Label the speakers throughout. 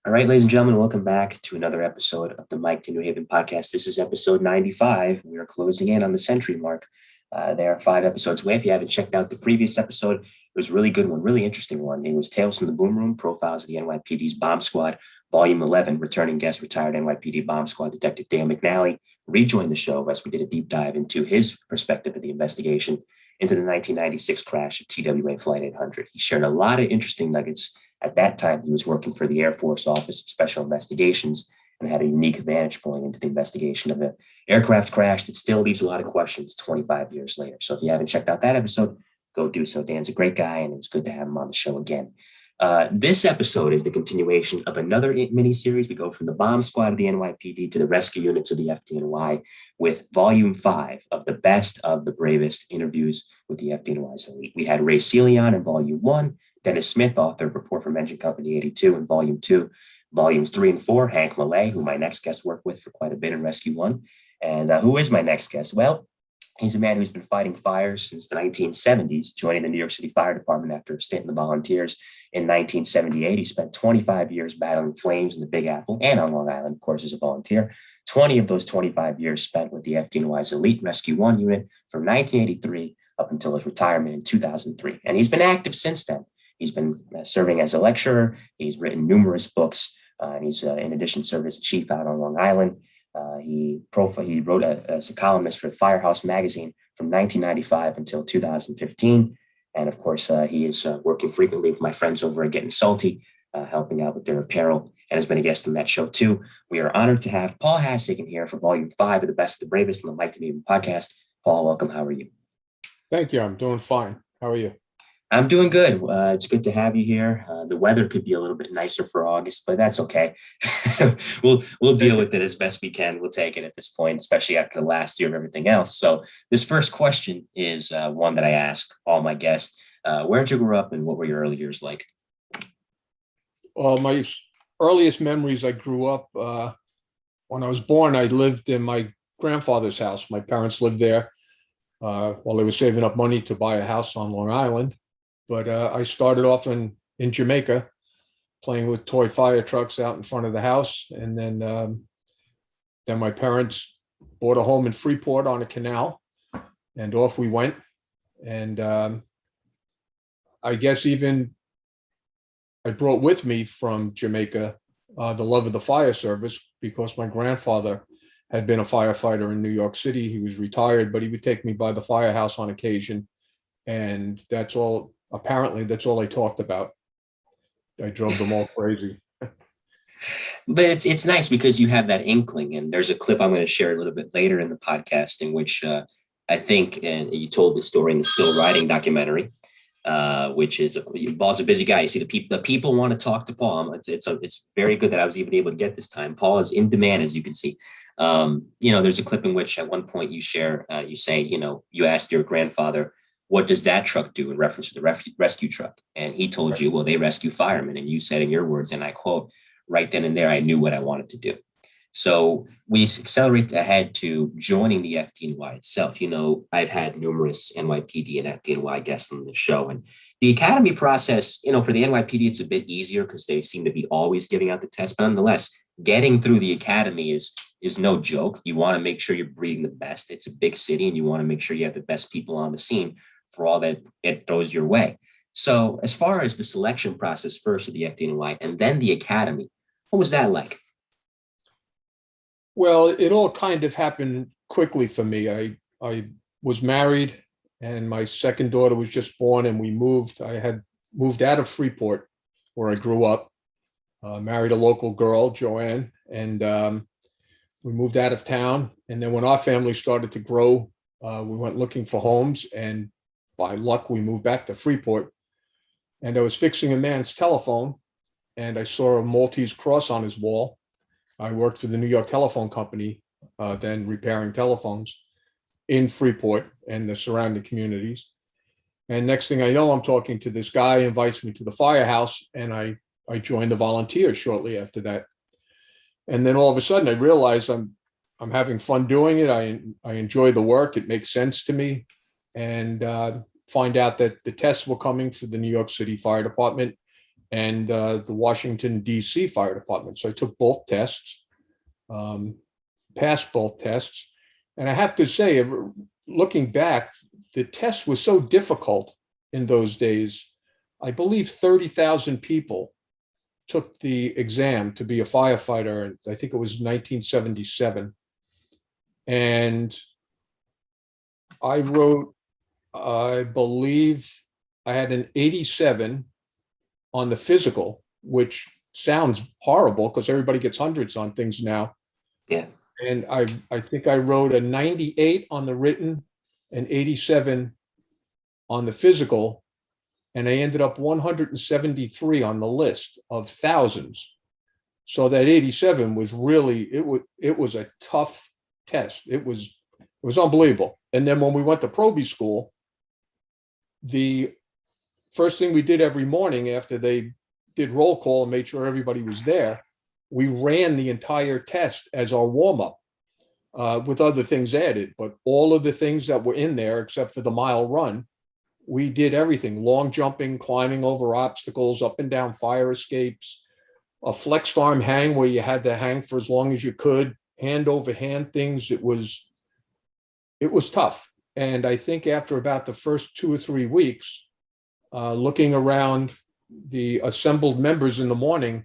Speaker 1: All right, ladies and gentlemen, welcome back to another episode of the Mike to New Haven podcast. This is episode 95. We are closing in on the century mark. There are 5 episodes away. If you haven't checked out the previous episode, it was a really good one, really interesting one. It was Tales from the Boom Room, Profiles of the NYPD's Bomb Squad, Volume 11, returning guest, retired NYPD Bomb Squad Detective Dale McNally, rejoined the show as we did a deep dive into his perspective of the investigation into the 1996 crash of TWA Flight 800. He shared a lot of interesting nuggets. At that time, he was working for the Air Force Office of Special Investigations and had a unique vantage point into the investigation of an aircraft crash that still leaves a lot of questions 25 years later. So if you haven't checked out that episode, go do so. Dan's a great guy, and it's good to have him on the show again. This episode is the continuation of another mini-series. We go from the bomb squad of the NYPD to the rescue units of the FDNY with Volume 5 of the best of the bravest interviews with the FDNY's elite. We had Ray Celion in Volume 1, Dennis Smith, author of Report from Engine Company 82 in Volume 2, Volumes 3 and 4, Hank Millay, who my next guest worked with for quite a bit in Rescue 1. And who is my next guest? Well, he's a man who's been fighting fires since the 1970s, joining the New York City Fire Department after a stint in the volunteers in 1978. He spent 25 years battling flames in the Big Apple and on Long Island, of course, as a volunteer. 20 of those 25 years spent with the FDNY's Elite Rescue 1 unit from 1983 up until his retirement in 2003. And he's been active since then. He's been serving as a lecturer. He's written numerous books. And he's, in addition, served as a chief out on Long Island. He wrote as a columnist for Firehouse magazine from 1995 until 2015. And of course, he is working frequently with my friends over at Getting Salty, helping out with their apparel, and has been a guest on that show too. We are honored to have Paul Hashagen here for Volume 5 of the Best of the Bravest on the Mike to New Haven podcast. Paul, welcome. How are you?
Speaker 2: Thank you. I'm doing fine. How are you?
Speaker 1: I'm doing good. It's good to have you here. The weather could be a little bit nicer for August, but that's okay. we'll deal with it as best we can. We'll take it at this point, especially after the last year of everything else. So this first question is one that I ask all my guests. Where did you grow up and what were your early years like?
Speaker 2: Well, my earliest memories, I grew up, when I was born, I lived in my grandfather's house. My parents lived there while they were saving up money to buy a house on Long Island. But I started off in Jamaica, playing with toy fire trucks out in front of the house. And then my parents bought a home in Freeport on a canal, and off we went. And I guess even I brought with me from Jamaica the love of the fire service, because my grandfather had been a firefighter in New York City. He was retired, but he would take me by the firehouse on occasion. And that's all. Apparently, that's all I talked about. I drove them all crazy.
Speaker 1: But it's nice because you have that inkling, and there's a clip I'm going to share a little bit later in the podcast in which I think, and you told the story in the Still Riding documentary, which is Paul's a busy guy. You see, the people want to talk to Paul. It's very good that I was even able to get this time. Paul is in demand, as you can see. There's a clip in which at one point you share, you say, you asked your grandfather, what does that truck do in reference to the rescue truck? And he told you, well, they rescue firemen. And you said in your words, and I quote, right then and there, I knew what I wanted to do. So we accelerate ahead to joining the FDNY itself. I've had numerous NYPD and FDNY guests on the show. And the academy process, for the NYPD, it's a bit easier because they seem to be always giving out the test. But nonetheless, getting through the academy is no joke. You want to make sure you're breeding the best. It's a big city, and you want to make sure you have the best people on the scene for all that it throws your way. So as far as the selection process first of the FDNY and then the academy, what was that like?
Speaker 2: Well, it all kind of happened quickly for me. I was married, and my second daughter was just born, and we moved. I had moved out of Freeport, where I grew up, married a local girl, Joanne, and we moved out of town. And then when our family started to grow, we went looking for homes, and by luck, we moved back to Freeport. And I was fixing a man's telephone, and I saw a Maltese cross on his wall. I worked for the New York Telephone Company, then repairing telephones in Freeport and the surrounding communities. And next thing I know, I'm talking to this guy, invites me to the firehouse, and I joined the volunteers shortly after that. And then all of a sudden, I realized I'm having fun doing it. I enjoy the work. It makes sense to me. And find out that the tests were coming for the New York City Fire Department. and the Washington, D.C. Fire Department. So I took both tests, passed both tests. And I have to say, looking back, the test was so difficult in those days. I believe 30,000 people took the exam to be a firefighter. And I think it was 1977. And I wrote, I believe I had an 87 on the physical, which sounds horrible because everybody gets hundreds on things now.
Speaker 1: Yeah.
Speaker 2: And I think I wrote a 98 on the written and 87 on the physical. And I ended up 173 on the list of thousands. So that 87 was really, it was a tough test. It was unbelievable. And then when we went to Proby school, the first thing we did every morning after they did roll call and made sure everybody was there, we ran the entire test as our warm-up with other things added. But all of the things that were in there, except for the mile run, we did everything: long jumping, climbing over obstacles, up and down fire escapes, a flexed arm hang where you had to hang for as long as you could, hand over hand things. It was tough. And I think after about the first 2 or 3 weeks, looking around the assembled members in the morning,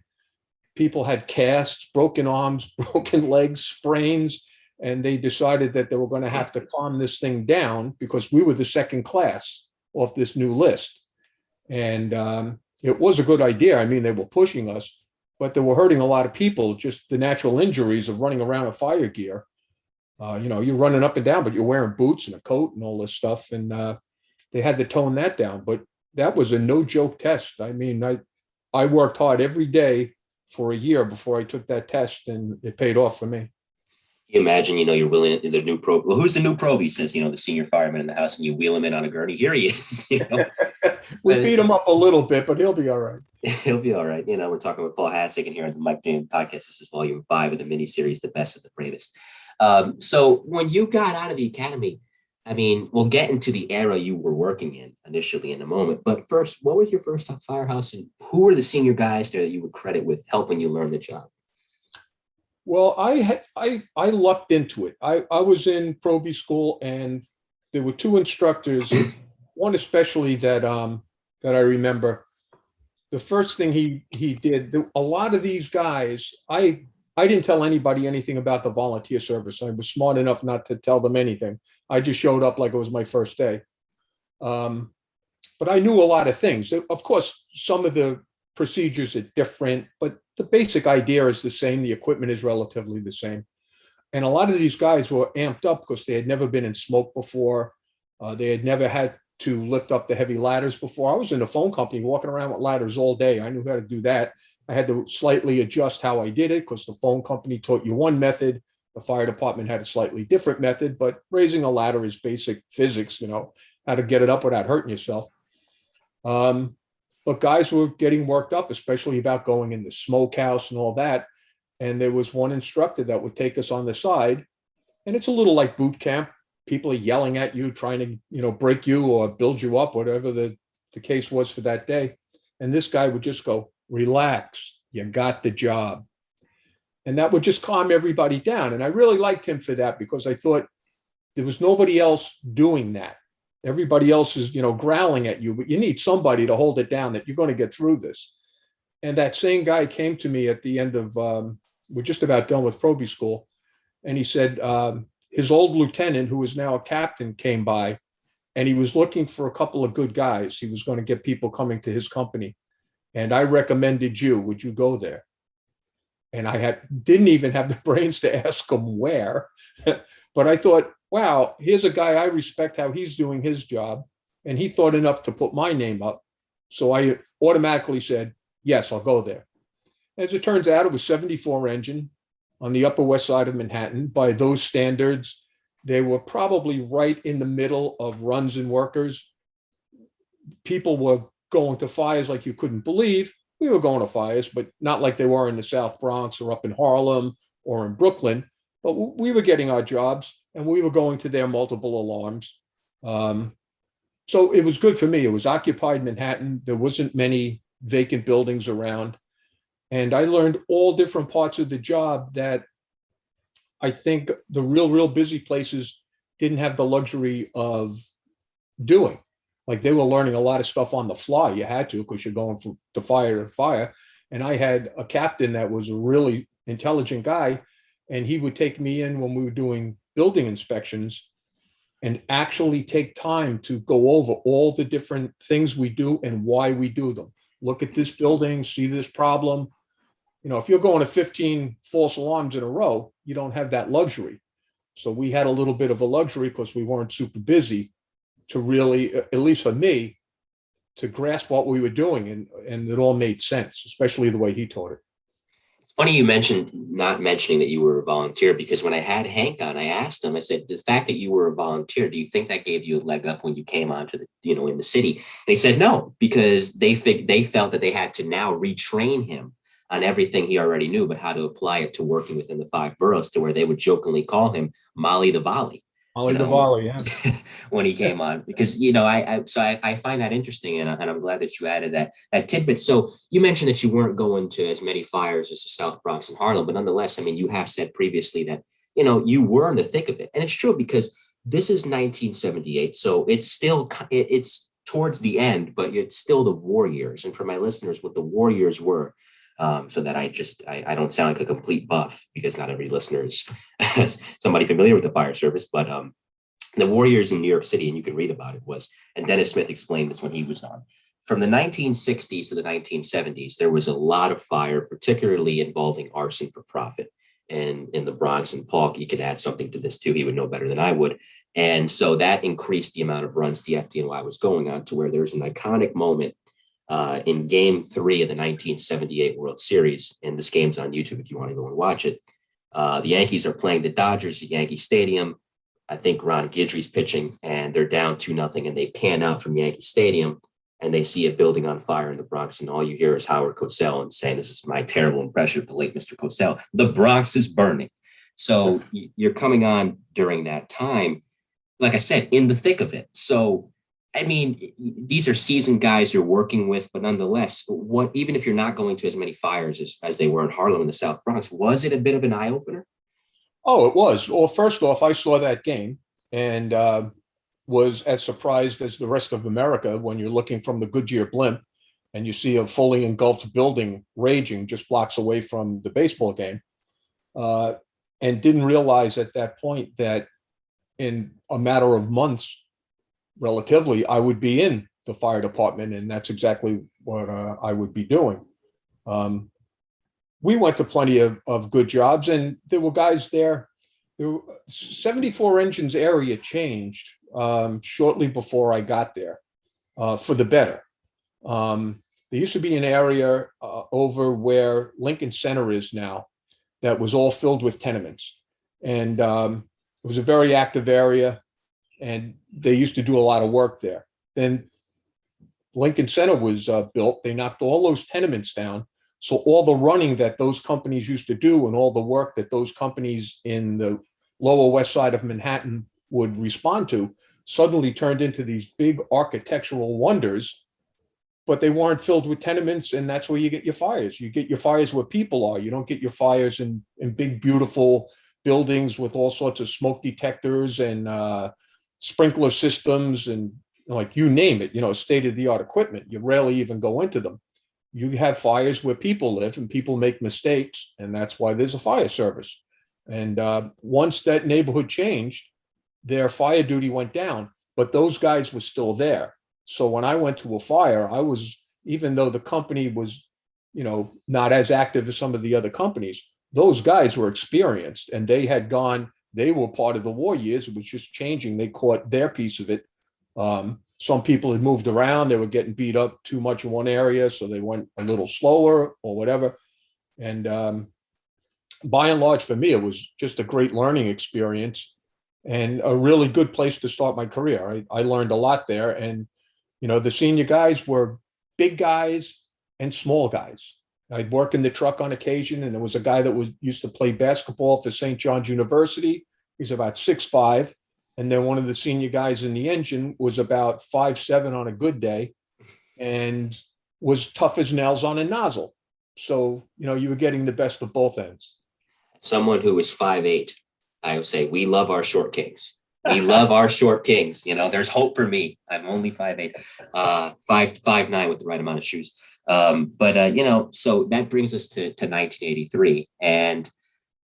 Speaker 2: people had casts, broken arms, broken legs, sprains, and they decided that they were going to have to calm this thing down because we were the second class off this new list. And it was a good idea. I mean, they were pushing us, but they were hurting a lot of people, just the natural injuries of running around in fire gear. You're running up and down, but you're wearing boots and a coat and all this stuff. And they had to tone that down. But that was a no joke test. I mean, I worked hard every day for a year before I took that test, and it paid off for me.
Speaker 1: You imagine, you're willing the new pro. Well, who's the new probe? He says, the senior fireman in the house, and you wheel him in on a gurney. Here he is.
Speaker 2: We beat him up a little bit, but he'll be all right.
Speaker 1: He'll be all right. We're talking with Paul Hashagen here on the Mike Doon podcast. This is volume 5 of the miniseries, The Best of the Bravest. So when you got out of the academy, I mean, we'll get into the era you were working in initially in a moment. But first, what was your first firehouse, and who were the senior guys there that you would credit with helping you learn the job?
Speaker 2: Well, I lucked into it. I was in Proby school, and there were 2 instructors, one especially that I remember. The first thing he did, a lot of these guys, I didn't tell anybody anything about the volunteer service. I was smart enough not to tell them anything. I just showed up like it was my first day. But I knew a lot of things. Of course, some of the procedures are different, but the basic idea is the same. The equipment is relatively the same. And a lot of these guys were amped up because they had never been in smoke before. They had never had to lift up the heavy ladders before. I was in a phone company walking around with ladders all day. I knew how to do that. I had to slightly adjust how I did it because the phone company taught you one method. The fire department had a slightly different method, but raising a ladder is basic physics, how to get it up without hurting yourself. But guys were getting worked up, especially about going in the smokehouse and all that. And there was one instructor that would take us on the side. And it's a little like boot camp. People are yelling at you, trying to, break you or build you up, whatever the case was for that day. And this guy would just go, "Relax, you got the job." And that would just calm everybody down. And I really liked him for that because I thought there was nobody else doing that. Everybody else is, growling at you, but you need somebody to hold it down that you're going to get through this. And that same guy came to me at the end of, we're just about done with Proby school. And he said, his old lieutenant, who is now a captain, came by, and he was looking for a couple of good guys. He was going to get people coming to his company. And I recommended you. Would you go there? And I didn't even have the brains to ask him where. But I thought, wow, here's a guy I respect how he's doing his job. And he thought enough to put my name up. So I automatically said, yes, I'll go there. As it turns out, it was 74 engine on the Upper West Side of Manhattan. By those standards, they were probably right in the middle of runs and workers. People were going to fires like you couldn't believe. We were going to fires, but not like they were in the South Bronx or up in Harlem or in Brooklyn. But we were getting our jobs, and we were going to their multiple alarms. So it was good for me. It was occupied Manhattan. There wasn't many vacant buildings around. And I learned all different parts of the job that I think the real busy places didn't have the luxury of doing. Like they were learning a lot of stuff on the fly. You had to, because you're going from fire to fire. And I had a captain that was a really intelligent guy, and he would take me in when we were doing building inspections and actually take time to go over all the different things we do and why we do them. Look at this building, see this problem. You know, if you're going to 15 false alarms in a row, you don't have that luxury. So we had a little bit of a luxury because we weren't super busy to really, at least for me, to grasp what we were doing. And it all made sense, especially the way he taught it.
Speaker 1: Funny you mentioned not mentioning that you were a volunteer, because when I had Hank on, I asked him, I said, the fact that you were a volunteer, do you think that gave you a leg up when you came onto the, in the city? And he said, no, because they felt that they had to now retrain him on everything he already knew, but how to apply it to working within the 5 boroughs, to where they would jokingly call him Molly the Volley.
Speaker 2: Molly the Volley, yeah.
Speaker 1: When he came on, because, I find that interesting, and I'm glad that you added that tidbit. So you mentioned that you weren't going to as many fires as the South Bronx and Harlem, but nonetheless, I mean, you have said previously that, you were in the thick of it. And it's true, because this is 1978. So it's towards the end, but it's still the war years. And for my listeners, what the war years were, so that I don't sound like a complete buff, because not every listener is somebody familiar with the fire service, but the war years in New York City, and you can read about it, and Dennis Smith explained this when he was on, from the 1960s to the 1970s, there was a lot of fire, particularly involving arson for profit. And in the Bronx, and Paul, you could add something to this too, he would know better than I would. And so that increased the amount of runs the FDNY was going on, to where there's an iconic moment in Game 3 of the 1978 World Series, and this game's on YouTube if you want to go and watch it. The Yankees are playing the Dodgers at Yankee Stadium. I think Ron Guidry's pitching, and they're down 2-0, and they pan out from Yankee Stadium, and they see a building on fire in the Bronx, and all you hear is Howard Cosell and saying, "This is my terrible impression of the late Mr. Cosell. The Bronx is burning." So you're coming on during that time, like I said, in the thick of it. So I mean, these are seasoned guys you're working with, but nonetheless, even if you're not going to as many fires as they were in Harlem and the South Bronx, was it a bit of an eye opener?
Speaker 2: Oh, it was. Well, first off, I saw that game and was as surprised as the rest of America when you're looking from the Goodyear blimp and you see a fully engulfed building raging just blocks away from the baseball game, and didn't realize at that point that in a matter of months, relatively, I would be in the fire department, and that's exactly what I would be doing. We went to plenty of good jobs, and there were guys there. 74 Engines area changed shortly before I got there, for the better. There used to be an area over where Lincoln Center is now that was all filled with tenements, and it was a very active area. And they used to do a lot of work there. Then Lincoln Center was built. They knocked all those tenements down. So all the running that those companies used to do and all the work that those companies in the lower west side of Manhattan would respond to suddenly turned into these big architectural wonders, but they weren't filled with tenements. And that's where you get your fires. You get your fires where people are. You don't get your fires in big, beautiful buildings with all sorts of smoke detectors and sprinkler systems and like you name it, state-of-the-art equipment. You rarely even go into them. You have fires where people live and people make mistakes, and that's why there's a fire service. And once that neighborhood changed, their fire duty went down, but those guys were still there. So when I went to a fire, even though the company was, not as active as some of the other companies, those guys were experienced, and they were part of the war years. It was just changing. They caught their piece of it. Some people had moved around. They were getting beat up too much in one area, so they went a little slower or whatever. And by and large, for me, it was just a great learning experience and a really good place to start my career. I learned a lot there. And, the senior guys were big guys and small guys. I'd work in the truck on occasion, and there was a guy that used to play basketball for St. John's University. He's about 6'5", and then one of the senior guys in the engine was about 5'7" on a good day. And was tough as nails on a nozzle. So, you were getting the best of both ends.
Speaker 1: Someone who is 5'8", I would say we love our short kings. We love our short kings. There's hope for me. I'm only 5'8", 5'9" with the right amount of shoes. So that brings us to 1983. And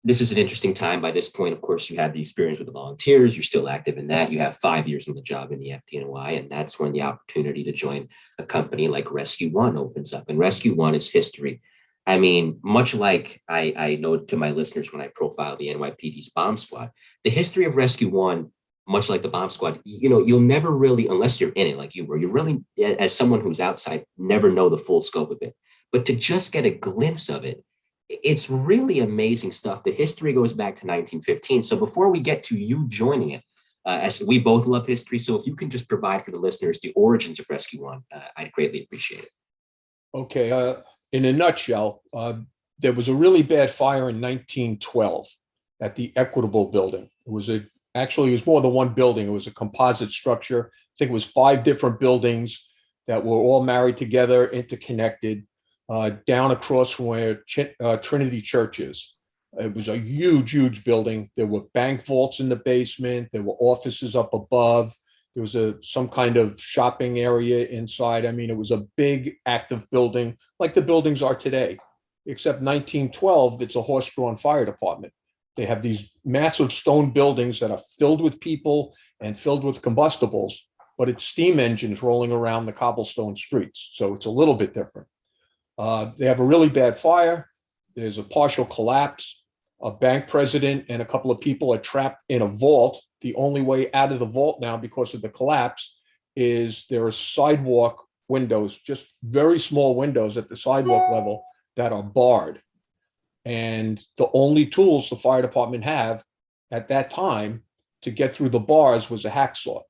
Speaker 1: this is an interesting time. By this point, of course, you have the experience with the volunteers. You're still active in that. You have 5 years on the job in the FDNY, and that's when the opportunity to join a company like Rescue One opens up. And Rescue One is history. I mean, much like I know to my listeners when I profile the NYPD's bomb squad, the history of Rescue One, much like the bomb squad, you'll never really, unless you're in it like you were, you really, as someone who's outside, never know the full scope of it. But to just get a glimpse of it, it's really amazing stuff. The history goes back to 1915. So before we get to you joining it, as we both love history, so if you can just provide for the listeners the origins of Rescue One, I'd greatly appreciate it.
Speaker 2: Okay. In a nutshell, there was a really bad fire in 1912 at the Equitable building. It was more than one building. It was a composite structure. I think it was 5 different buildings that were all married together, interconnected, down across from where Trinity Church is. It was a huge, huge building. There were bank vaults in the basement. There were offices up above. There was some kind of shopping area inside. I mean, it was a big, active building like the buildings are today, except 1912, it's a horse-drawn fire department. They have these massive stone buildings that are filled with people and filled with combustibles, but it's steam engines rolling around the cobblestone streets. So it's a little bit different. They have a really bad fire. There's a partial collapse. A bank president and a couple of people are trapped in a vault. The only way out of the vault now, because of the collapse, is there are sidewalk windows, just very small windows at the sidewalk level that are barred. And the only tools the fire department have at that time to get through the bars was a hacksaw.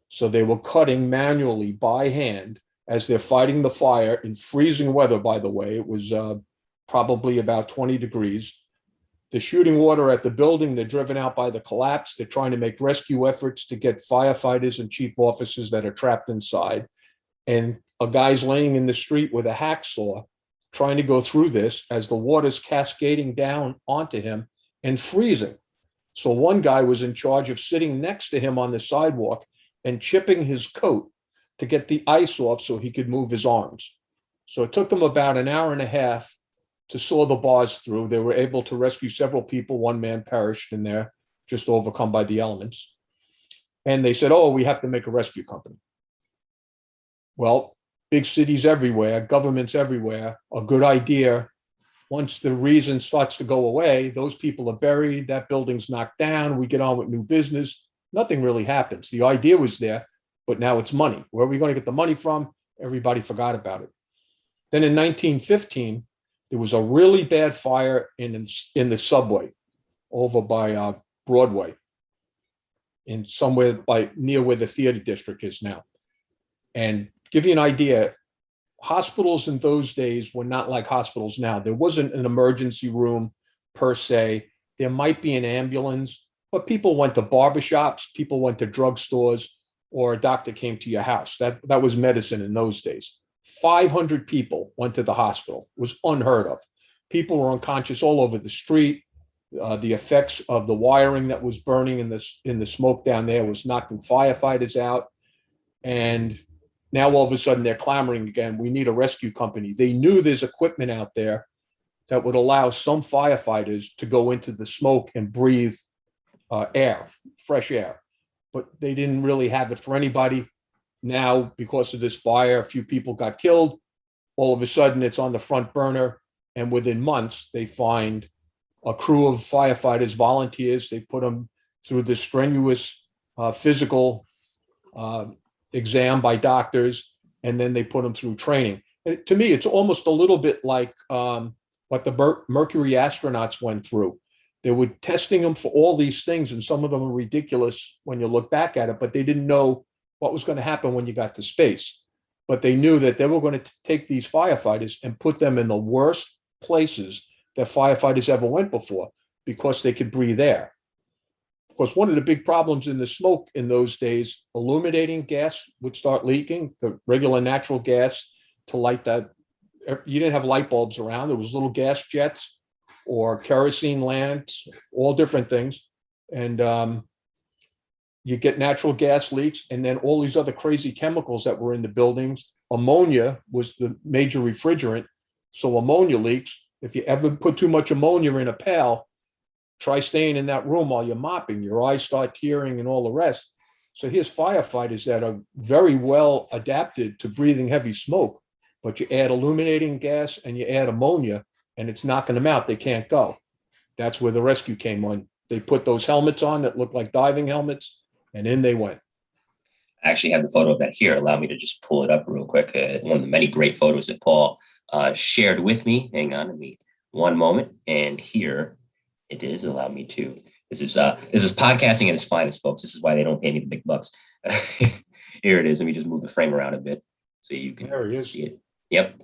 Speaker 2: So they were cutting manually by hand as they're fighting the fire in freezing weather, by the way. It was probably about 20 degrees. They're shooting water at the building. They're driven out by the collapse. They're trying to make rescue efforts to get firefighters and chief officers that are trapped inside. And a guy's laying in the street with a hacksaw trying to go through this as the water's cascading down onto him and freezing. So one guy was in charge of sitting next to him on the sidewalk and chipping his coat to get the ice off so he could move his arms. So it took them about an hour and a half to saw the bars through. They were able to rescue several people. One man perished in there, just overcome by the elements. And they said, oh, we have to make a rescue company. Well, big cities everywhere, governments everywhere, a good idea. Once the reason starts to go away, those people are buried, that building's knocked down, we get on with new business. Nothing really happens. The idea was there, but now it's money. Where are we going to get the money from? Everybody forgot about it. Then in 1915, there was a really bad fire in the subway over by Broadway, in somewhere near where the theater district is now. And give you an idea, hospitals in those days were not like hospitals now. There wasn't an emergency room per se. There might be an ambulance, but people went to barbershops, people went to drugstores, or a doctor came to your house. That was medicine in those days. 500 people went to the hospital. It was unheard of. People were unconscious all over the street. The effects of the wiring that was burning in the smoke down there was knocking firefighters out. And now all of a sudden they're clamoring again, we need a rescue company. They knew there's equipment out there that would allow some firefighters to go into the smoke and breathe air, fresh air. But they didn't really have it for anybody. Now, because of this fire, a few people got killed. All of a sudden, it's on the front burner. And within months, they find a crew of firefighters, volunteers. They put them through this strenuous physical exam by doctors, and then they put them through training. And to me, it's almost a little bit like what the Mercury astronauts went through. They were testing them for all these things, and some of them are ridiculous when you look back at it, but they didn't know what was going to happen when you got to space. But they knew that they were going to take these firefighters and put them in the worst places that firefighters ever went before, because they could breathe air. Because one of the big problems in the smoke in those days, illuminating gas would start leaking, the regular natural gas, to light that. You didn't have light bulbs around. There was little gas jets or kerosene lamps, all different things. And you get natural gas leaks, and then all these other crazy chemicals that were in the buildings. Ammonia was the major refrigerant. So ammonia leaks. If you ever put too much ammonia in a pail, try staying in that room while you're mopping. Your eyes start tearing and all the rest. So here's firefighters that are very well adapted to breathing heavy smoke, but you add illuminating gas and you add ammonia and it's knocking them out. They can't go. That's where the rescue came on. They put those helmets on that looked like diving helmets, and in they went.
Speaker 1: I actually have the photo of that here. Allow me to just pull it up real quick. One of the many great photos that Paul shared with me. Hang on to me one moment. And here it is. Allow me to. This is podcasting at its finest, folks. This is why they don't pay me the big bucks. Here it is. Let me just move the frame around a bit so you can see it. Yep.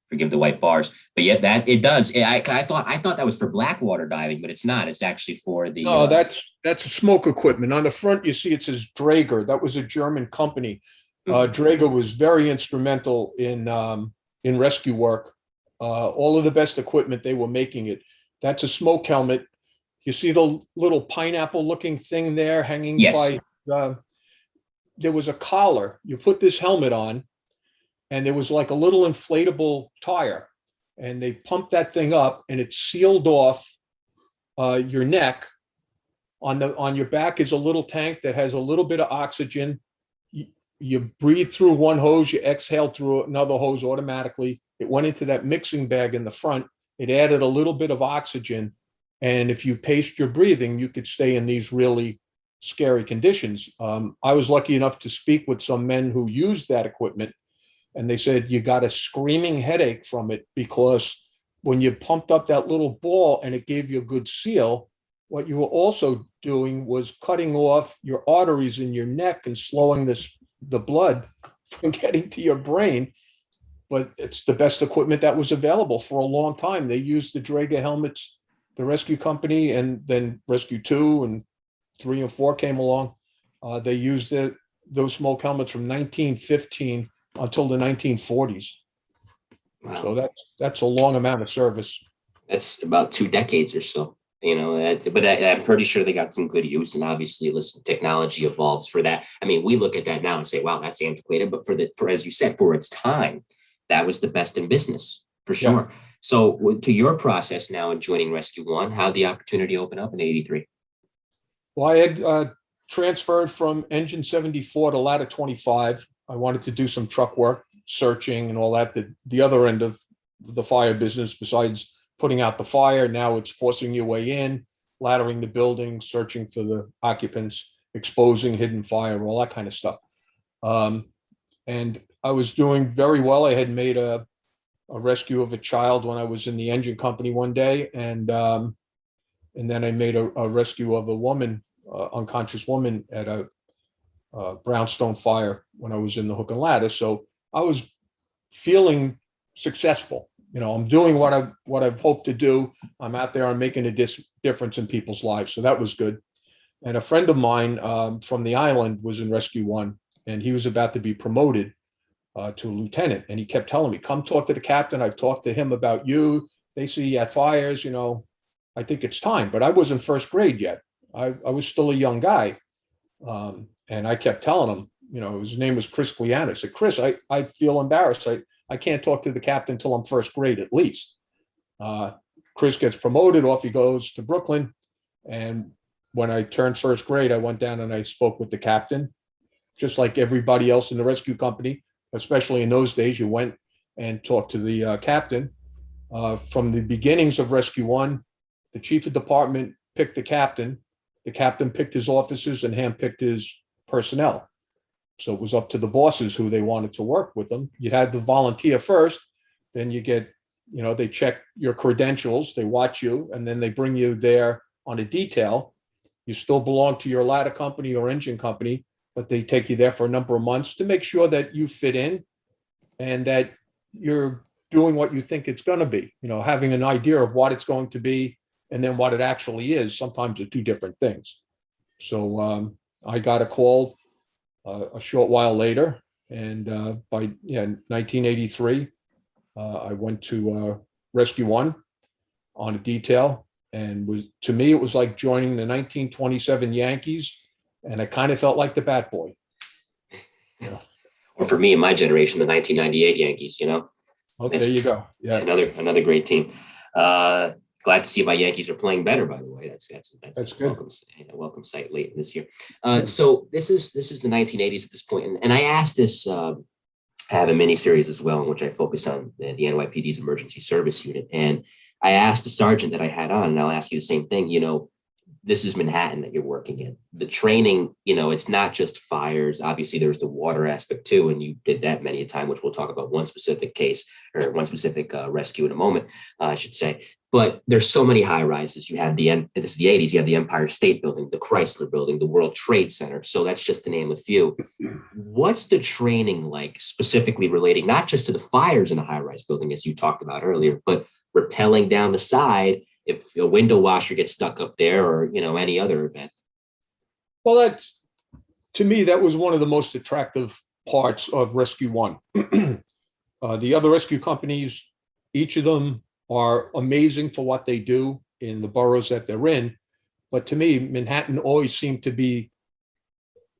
Speaker 1: Forgive the white bars, but yeah, that it does. I thought that was for black water diving, but it's not. It's actually for the.
Speaker 2: No, that's smoke equipment. On the front, you see it says Draeger. That was a German company. Draeger was very instrumental in rescue work. All of the best equipment, they were making it. That's a smoke helmet. You see the little pineapple-looking thing there hanging
Speaker 1: yes.
Speaker 2: by. There was a collar. You put this helmet on, and there was like a little inflatable tire, and they pumped that thing up, and it sealed off your neck. On your back is a little tank that has a little bit of oxygen. You breathe through one hose, you exhale through another hose automatically. It went into that mixing bag in the front. It added a little bit of oxygen. And if you paced your breathing, you could stay in these really scary conditions. I was lucky enough to speak with some men who used that equipment, and they said you got a screaming headache from it because when you pumped up that little ball and it gave you a good seal, what you were also doing was cutting off your arteries in your neck and slowing the blood from getting to your brain. But it's the best equipment that was available for a long time. They used the Draeger helmets, the rescue company, and then Rescue 2 and 3 and 4 came along. They used those smoke helmets from 1915 until the 1940s. Wow. So that's a long amount of service.
Speaker 1: That's about 2 decades or so. But I'm pretty sure they got some good use. And obviously, listen, technology evolves for that. I mean, we look at that now and say, wow, that's antiquated. But for as you said, for its time, that was the best in business, for sure. Yeah. So to your process now in joining Rescue 1, how'd the opportunity open up in 83?
Speaker 2: Well, I had transferred from Engine 74 to Ladder 25. I wanted to do some truck work, searching and all that, the other end of the fire business besides putting out the fire. Now it's forcing your way in, laddering the building, searching for the occupants, exposing hidden fire, all that kind of stuff. And I was doing very well. I had made a rescue of a child when I was in the engine company one day. And then I made a rescue of a woman, unconscious woman at a brownstone fire when I was in the hook and ladder. So I was feeling successful. I'm doing what I've hoped to do. I'm out there, I'm making a difference in people's lives. So that was good. And a friend of mine from the island was in Rescue 1, and he was about to be promoted to a lieutenant. And he kept telling me, come talk to the captain. I've talked to him about you. They see you at fires, I think it's time. But I wasn't first grade yet. I was still a young guy. And I kept telling him, his name was Chris Gliana. I said, Chris, I feel embarrassed. I can't talk to the captain until I'm first grade at least. Chris gets promoted, off he goes to Brooklyn. And when I turned first grade, I went down and I spoke with the captain, just like everybody else in the rescue company, especially in those days, you went and talked to the captain. From the beginnings of Rescue 1, the chief of department picked the captain picked his officers and handpicked his personnel. So it was up to the bosses who they wanted to work with them. You had to volunteer first, then you get, they check your credentials, they watch you, and then they bring you there on a detail. You still belong to your ladder company or engine company, but they take you there for a number of months to make sure that you fit in and that you're doing what you think it's going to be, having an idea of what it's going to be and then what it actually is. Sometimes they're 2 different things. So I got a call a short while later, And by 1983, I went to Rescue 1 on a detail, and to me it was like joining the 1927 Yankees, and I kind of felt like the bat boy. Yeah.
Speaker 1: Or for me, in my generation, the 1998 Yankees.
Speaker 2: Oh, there you go. Yeah,
Speaker 1: another great team. Glad to see my Yankees are playing better, by the way. That's a welcome sight late this year. So this is the 1980s at this point, and I asked this. I have a mini series as well in which I focus on the NYPD's emergency service unit, and I asked the sergeant that I had on, and I'll ask you the same thing. This is Manhattan that you're working in. The training, it's not just fires. Obviously, there's the water aspect too, and you did that many a time, which we'll talk about one specific case or one specific rescue in a moment, I should say. But there's so many high rises. You have this is the 80s. You have the Empire State Building, the Chrysler Building, the World Trade Center. So that's just to name a few. What's the training like specifically relating not just to the fires in the high rise building, as you talked about earlier, but rappelling down the side if a window washer gets stuck up there, or any other event?
Speaker 2: Well, to me, that was one of the most attractive parts of Rescue 1. The other rescue companies, each of them are amazing for what they do in the boroughs that they're in. But to me, Manhattan always seemed to be,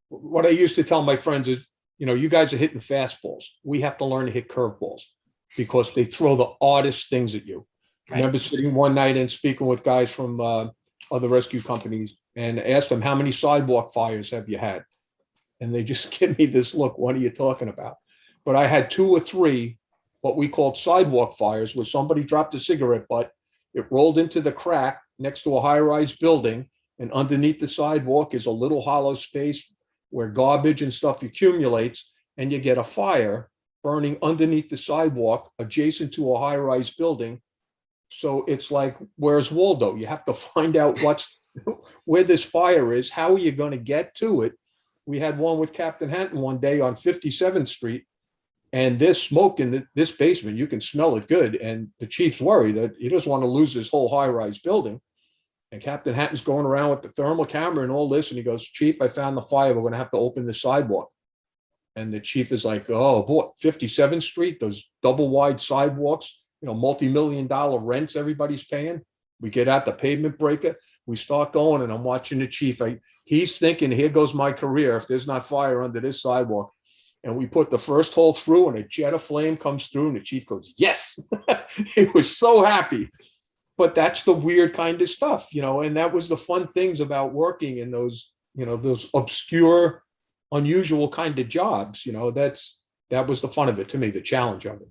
Speaker 2: what I used to tell my friends is, you guys are hitting fastballs. We have to learn to hit curveballs because they throw the oddest things at you. Right. I remember sitting one night and speaking with guys from other rescue companies and asked them, how many sidewalk fires have you had? And they just give me this look, what are you talking about? But I had 2 or 3 what we called sidewalk fires, where somebody dropped a cigarette butt, it rolled into the crack next to a high-rise building, and underneath the sidewalk is a little hollow space where garbage and stuff accumulates, and you get a fire burning underneath the sidewalk adjacent to a high-rise building. So it's like, where's Waldo? You have to find out where this fire is. How are you going to get to it? We had one with Captain Hatton one day on 57th Street, and there's smoke in this basement. You can smell it good. And the chief's worried that he doesn't want to lose his whole high-rise building. And Captain Hatton's going around with the thermal camera and all this. And he goes, Chief, I found the fire. We're going to have to open the sidewalk. And the chief is like, oh, boy, 57th Street, those double wide sidewalks, multi-million-dollar rents everybody's paying. We get out the pavement breaker. We start going, and I'm watching the chief. He's thinking, here goes my career if there's not fire under this sidewalk. And we put the first hole through, and a jet of flame comes through, and the chief goes, yes. He was so happy. But that's the weird kind of stuff, and that was the fun things about working in those, those obscure, unusual kind of jobs. That was the fun of it to me, the challenge of it.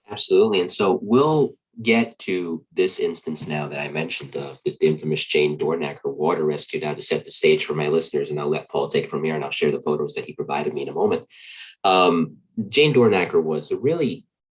Speaker 1: Absolutely. And so we'll get to this instance now that I mentioned of the infamous Jane Dornacker water rescue now to set the stage for my listeners. And I'll let Paul take it from here, and I'll share the photos that he provided me in a moment. Jane Dornacker was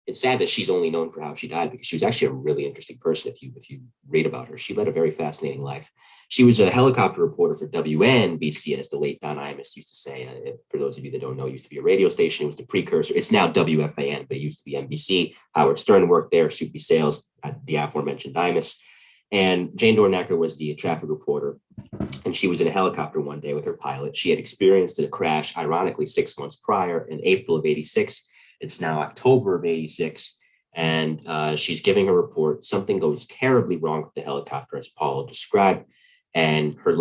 Speaker 1: it's sad that she's only known for how she died, because she was actually a really interesting person. If you read about her, she led a very fascinating life. She was a helicopter reporter for WNBC, as the late Don Imus used to say. For those of you that don't know, it used to be a radio station. It was the precursor. It's now WFAN, but it used to be NBC. Howard Stern worked there, Soupy Sales, the aforementioned Imus. And Jane Dornacker was the traffic reporter, and she was in a helicopter one day with her pilot. She had experienced a crash, ironically, 6 months prior in April of 86. It's now October of 86, and she's giving a report. Something goes terribly wrong with the helicopter, as Paul described, and her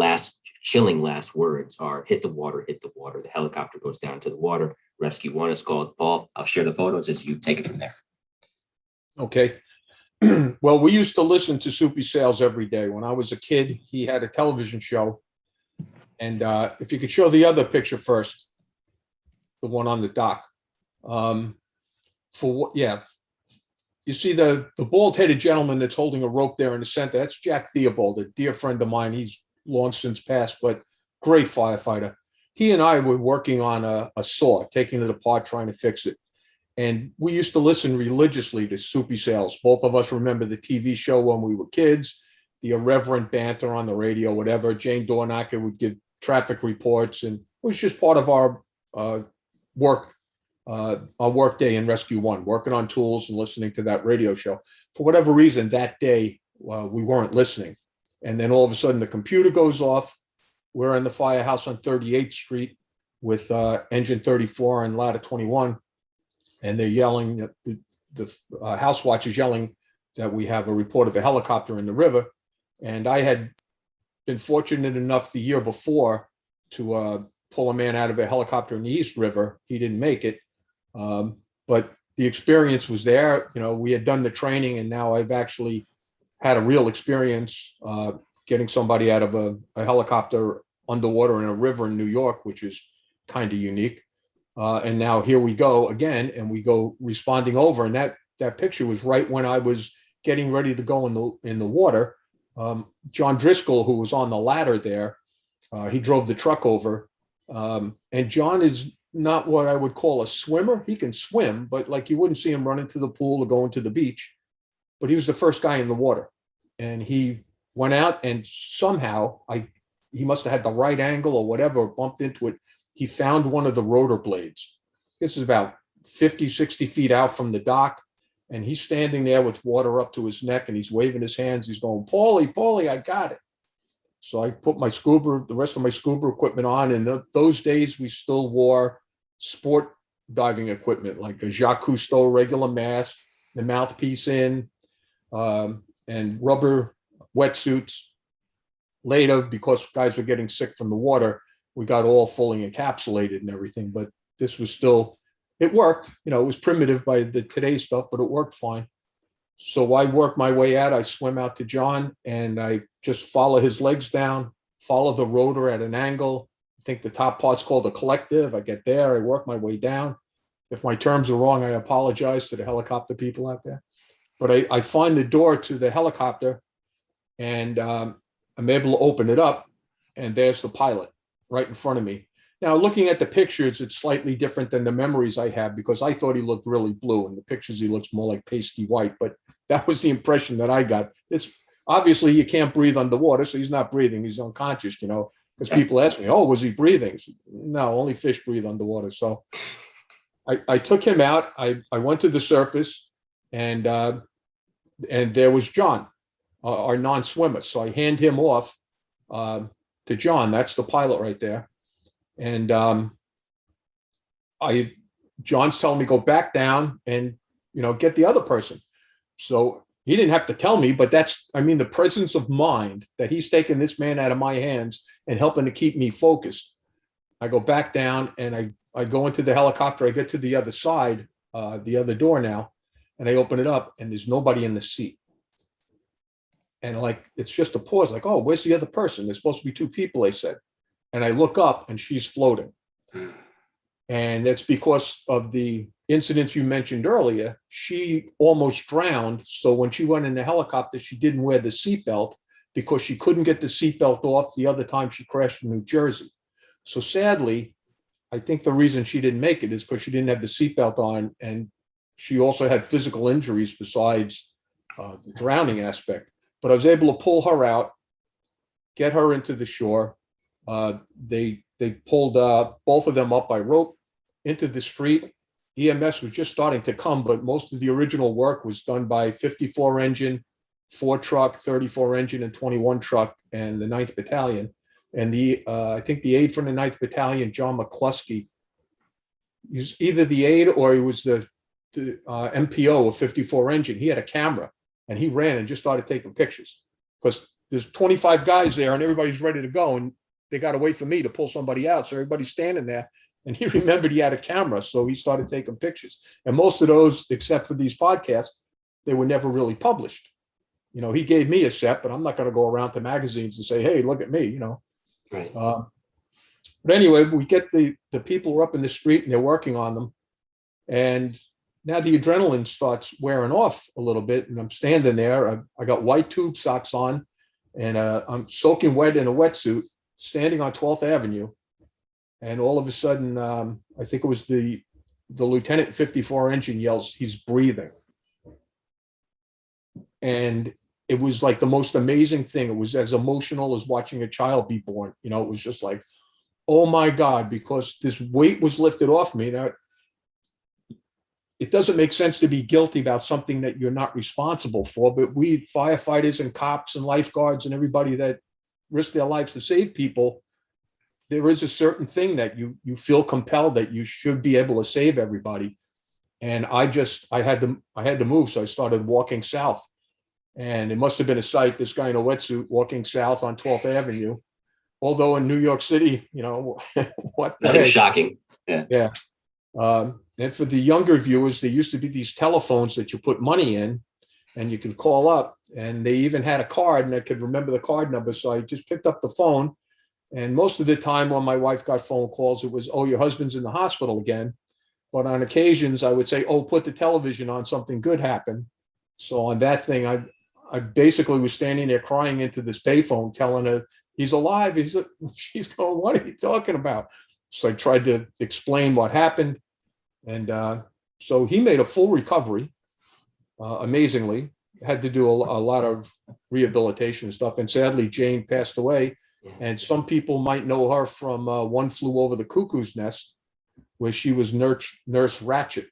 Speaker 1: chilling last words are, hit the water, hit the water. The helicopter goes down to the water. Rescue 1 is called. Paul, I'll share the photos as you take it from there.
Speaker 2: Okay. Well, we used to listen to Soupy Sales every day. When I was a kid, he had a television show. And if you could show the other picture first, the one on the dock. You see the bald-headed gentleman that's holding a rope there in the center. That's Jack Theobald, a dear friend of mine. He's long since passed, but great firefighter. He and I were working on a saw, taking it apart, trying to fix it. And we used to listen religiously to Soupy Sales. Both of us remember the TV show when we were kids, the irreverent banter on the radio, whatever. Jane Dornacker would give traffic reports, and it was just part of our work day in Rescue 1, working on tools and listening to that radio show. For whatever reason, that day, we weren't listening. And then all of a sudden, the computer goes off. We're in the firehouse on 38th Street. with engine 34 and ladder 21. And they're yelling, the house watch is yelling that we have a report of a helicopter in the river. And I had been fortunate enough the year before to pull a man out of a helicopter in the East River. He didn't make it, but the experience was there. You know, we had done the training, and now I've actually had a real experience getting somebody out of a helicopter underwater in a river in New York, which is kind of unique. And now here we go again, and we go responding over. And that picture was right when I was getting ready to go in the water. John Driscoll, who was on the ladder there, he drove the truck over. And John is not what I would call a swimmer. He can swim, but like you wouldn't see him run into the pool or going to the beach. But he was the first guy in the water, and he went out, and somehow he must have had the right angle or whatever, bumped into it. He found one of the rotor blades. This is about 50, 60 feet out from the dock. And he's standing there with water up to his neck, and he's waving his hands. He's going, Paulie, I got it. So I put the rest of my scuba equipment on. And those days we still wore sport diving equipment, like a Jacques Cousteau regular mask, the mouthpiece in, and rubber wetsuits. Later, because guys were getting sick from the water, we got all fully encapsulated and everything. But this was still, it worked. You know, it was primitive by today's stuff, but it worked fine. So I worked my way out. I swim out to John, and I just follow his legs down, follow the rotor at an angle. I think the top part's called a collective. I get there, I work my way down. If my terms are wrong, I apologize to the helicopter people out there. But I find the door to the helicopter, and I'm able to open it up, and there's the pilot right in front of me. Now, looking at the pictures, it's slightly different than the memories I have, because I thought he looked really blue. In the pictures, he looks more like pasty white, but that was the impression that I got. It's obviously you can't breathe underwater, so he's not breathing. He's unconscious, you know, because people ask me, oh, was he breathing? No, only fish breathe underwater. So I took him out. I went to the surface, and there was John, our non-swimmer. So I hand him off to John. That's the pilot right there. And John's telling me, go back down and, you know, get the other person. So he didn't have to tell me, but the presence of mind that he's taking this man out of my hands and helping to keep me focused. I go back down, and I go into the helicopter. I get to the other side, the other door now, and I open it up, and there's nobody in the seat. And like, it's just a pause, like, oh, where's the other person? There's supposed to be two people, I said. And I look up, and she's floating. And that's because of the incidents you mentioned earlier. She almost drowned. So when she went in the helicopter, she didn't wear the seatbelt because she couldn't get the seatbelt off the other time she crashed in New Jersey. So sadly, I think the reason she didn't make it is because she didn't have the seatbelt on. And she also had physical injuries besides the drowning aspect. But I was able to pull her out, get her into the shore. They pulled both of them up by rope into the street. EMS was just starting to come, but most of the original work was done by 54 engine, 4 truck, 34 engine, and 21 truck, and the 9th Battalion. And I think the aide from the 9th Battalion, John McCluskey, he's either the aide or he was the MPO of 54 engine. He had a camera, and he ran and just started taking pictures, because there's 25 guys there and everybody's ready to go, and they got to wait for me to pull somebody out. So everybody's standing there, and he remembered he had a camera. So he started taking pictures. And most of those, except for these podcasts, they were never really published. You know, he gave me a set, but I'm not going to go around to magazines and say, hey, look at me, you know.
Speaker 1: Right.
Speaker 2: But anyway, we get the people are up in the street, and they're working on them. And now the adrenaline starts wearing off a little bit. And I'm standing there. I got white tube socks on, and I'm soaking wet in a wetsuit, standing on 12th Avenue. And all of a sudden, I think it was the lieutenant 54 engine yells, he's breathing. And it was like the most amazing thing. It was as emotional as watching a child be born. You know, it was just like, oh my God, because this weight was lifted off me. Now, it doesn't make sense to be guilty about something that you're not responsible for, but we firefighters and cops and lifeguards and everybody that risk their lives to save people, there is a certain thing that you feel compelled that you should be able to save everybody. And I had to move. So I started walking south, and it must've been a sight. This guy in a wetsuit walking south on 12th Avenue, although in New York City, what?
Speaker 1: Nothing shocking. Yeah.
Speaker 2: Yeah. And for the younger viewers, there used to be these telephones that you put money in and you could call up, and they even had a card, and I could remember the card number. So I just picked up the phone, and most of the time when my wife got phone calls, it was, "Oh, your husband's in the hospital again." But on occasions I would say, "Oh, put the television on, something good happened." So on that thing, I basically was standing there crying into this payphone, telling her he's alive. She's going, "What are you talking about?" So I tried to explain what happened. And so he made a full recovery, amazingly. Had to do a lot of rehabilitation and stuff. And sadly, Jane passed away. And some people might know her from One Flew Over the Cuckoo's Nest, where she was Nurse Ratched.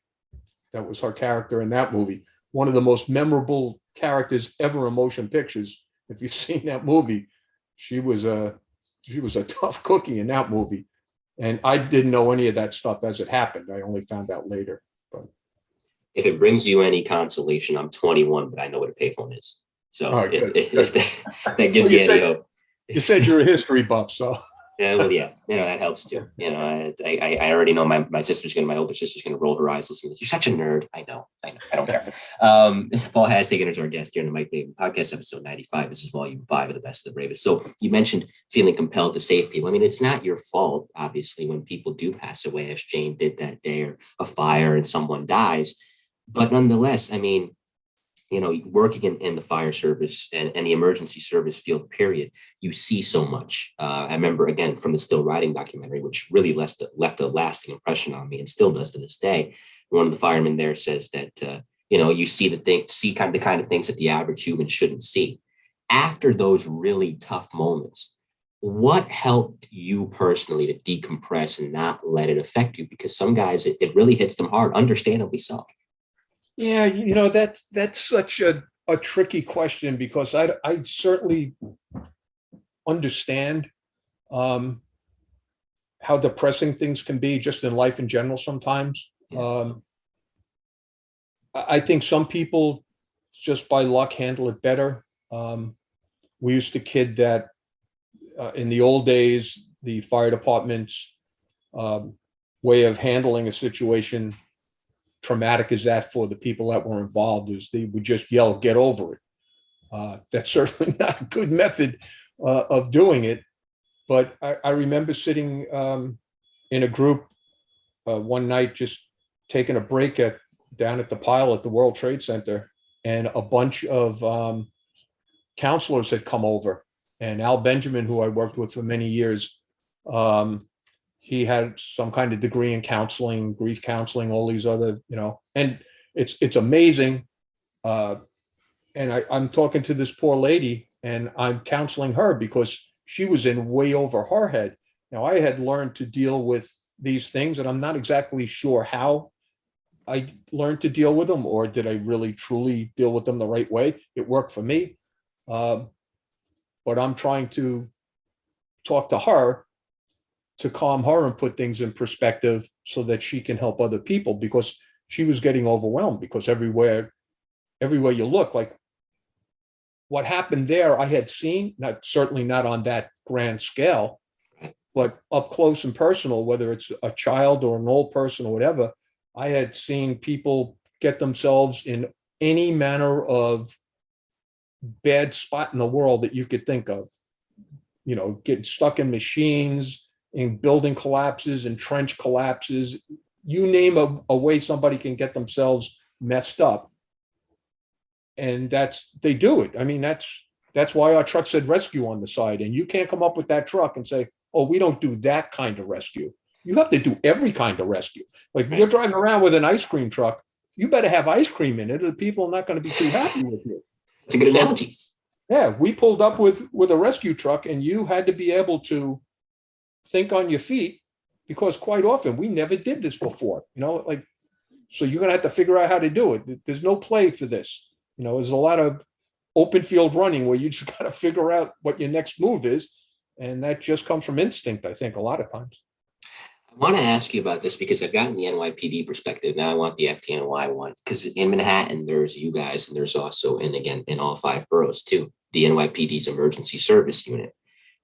Speaker 2: That was her character in that movie. One of the most memorable characters ever in motion pictures. If you've seen that movie, she was a tough cookie in that movie. And I didn't know any of that stuff as it happened. I only found out later. But
Speaker 1: if it brings you any consolation, I'm 21, but I know what a payphone is. So if that gives you any hope.
Speaker 2: You said you're a history buff, so.
Speaker 1: Yeah, well, yeah, that helps too. I already know my older sister's gonna roll her eyes listening to this. You're such a nerd. I know, I don't care. Paul Hashagen is our guest here on the Mike Navy podcast, episode 95. This is volume 5 of the Best of the Bravest. So you mentioned feeling compelled to save people. I mean, it's not your fault, obviously, when people do pass away, as Jane did that day, or a fire and someone dies. But nonetheless, I mean, working in the fire service and the emergency service field, period, you see so much. I remember, again, from the Still Riding documentary, which really left a lasting impression on me and still does to this day. One of the firemen there says that, you see the kind of things that the average human shouldn't see. After those really tough moments, what helped you personally to decompress and not let it affect you? Because some guys, it really hits them hard, understandably so.
Speaker 2: Yeah, that's such a tricky question, because I certainly understand how depressing things can be just in life in general sometimes. I think some people just by luck handle it better. We used to kid that in the old days, the fire department's way of handling a situation, traumatic as that for the people that were involved, is they would just yell, "Get over it." That's certainly not a good method of doing it. But I remember sitting in a group one night, just taking a break down at the pile at the World Trade Center, and a bunch of counselors had come over. And Al Benjamin, who I worked with for many years, he had some kind of degree in counseling, grief counseling, all these other, and it's amazing. And I'm talking to this poor lady, and I'm counseling her because she was in way over her head. Now, I had learned to deal with these things, and I'm not exactly sure how I learned to deal with them, or did I really truly deal with them the right way? It worked for me. But I'm trying to talk to her to calm her and put things in perspective so that she can help other people, because she was getting overwhelmed. Because everywhere you look, like what happened there, I had seen, certainly not on that grand scale, but up close and personal, whether it's a child or an old person or whatever, I had seen people get themselves in any manner of bad spot in the world that you could think of, get stuck in machines, in building collapses and trench collapses, you name a way somebody can get themselves messed up. And they do it. I mean, that's why our truck said rescue on the side. And you can't come up with that truck and say, "Oh, we don't do that kind of rescue." You have to do every kind of rescue. Like, if you're driving around with an ice cream truck, you better have ice cream in it, or people are not going to be too happy with you.
Speaker 1: It's a good analogy.
Speaker 2: Yeah, we pulled up with a rescue truck, and you had to be able to think on your feet, because quite often we never did this before, so you're going to have to figure out how to do it. There's no play for this. There's a lot of open field running where you just got to figure out what your next move is. And that just comes from instinct, I think, a lot of times.
Speaker 1: I want to ask you about this because I've gotten the NYPD perspective. Now I want the FDNY one, because in Manhattan, there's you guys, and there's also, and again, in all 5 boroughs too, the NYPD's emergency service unit.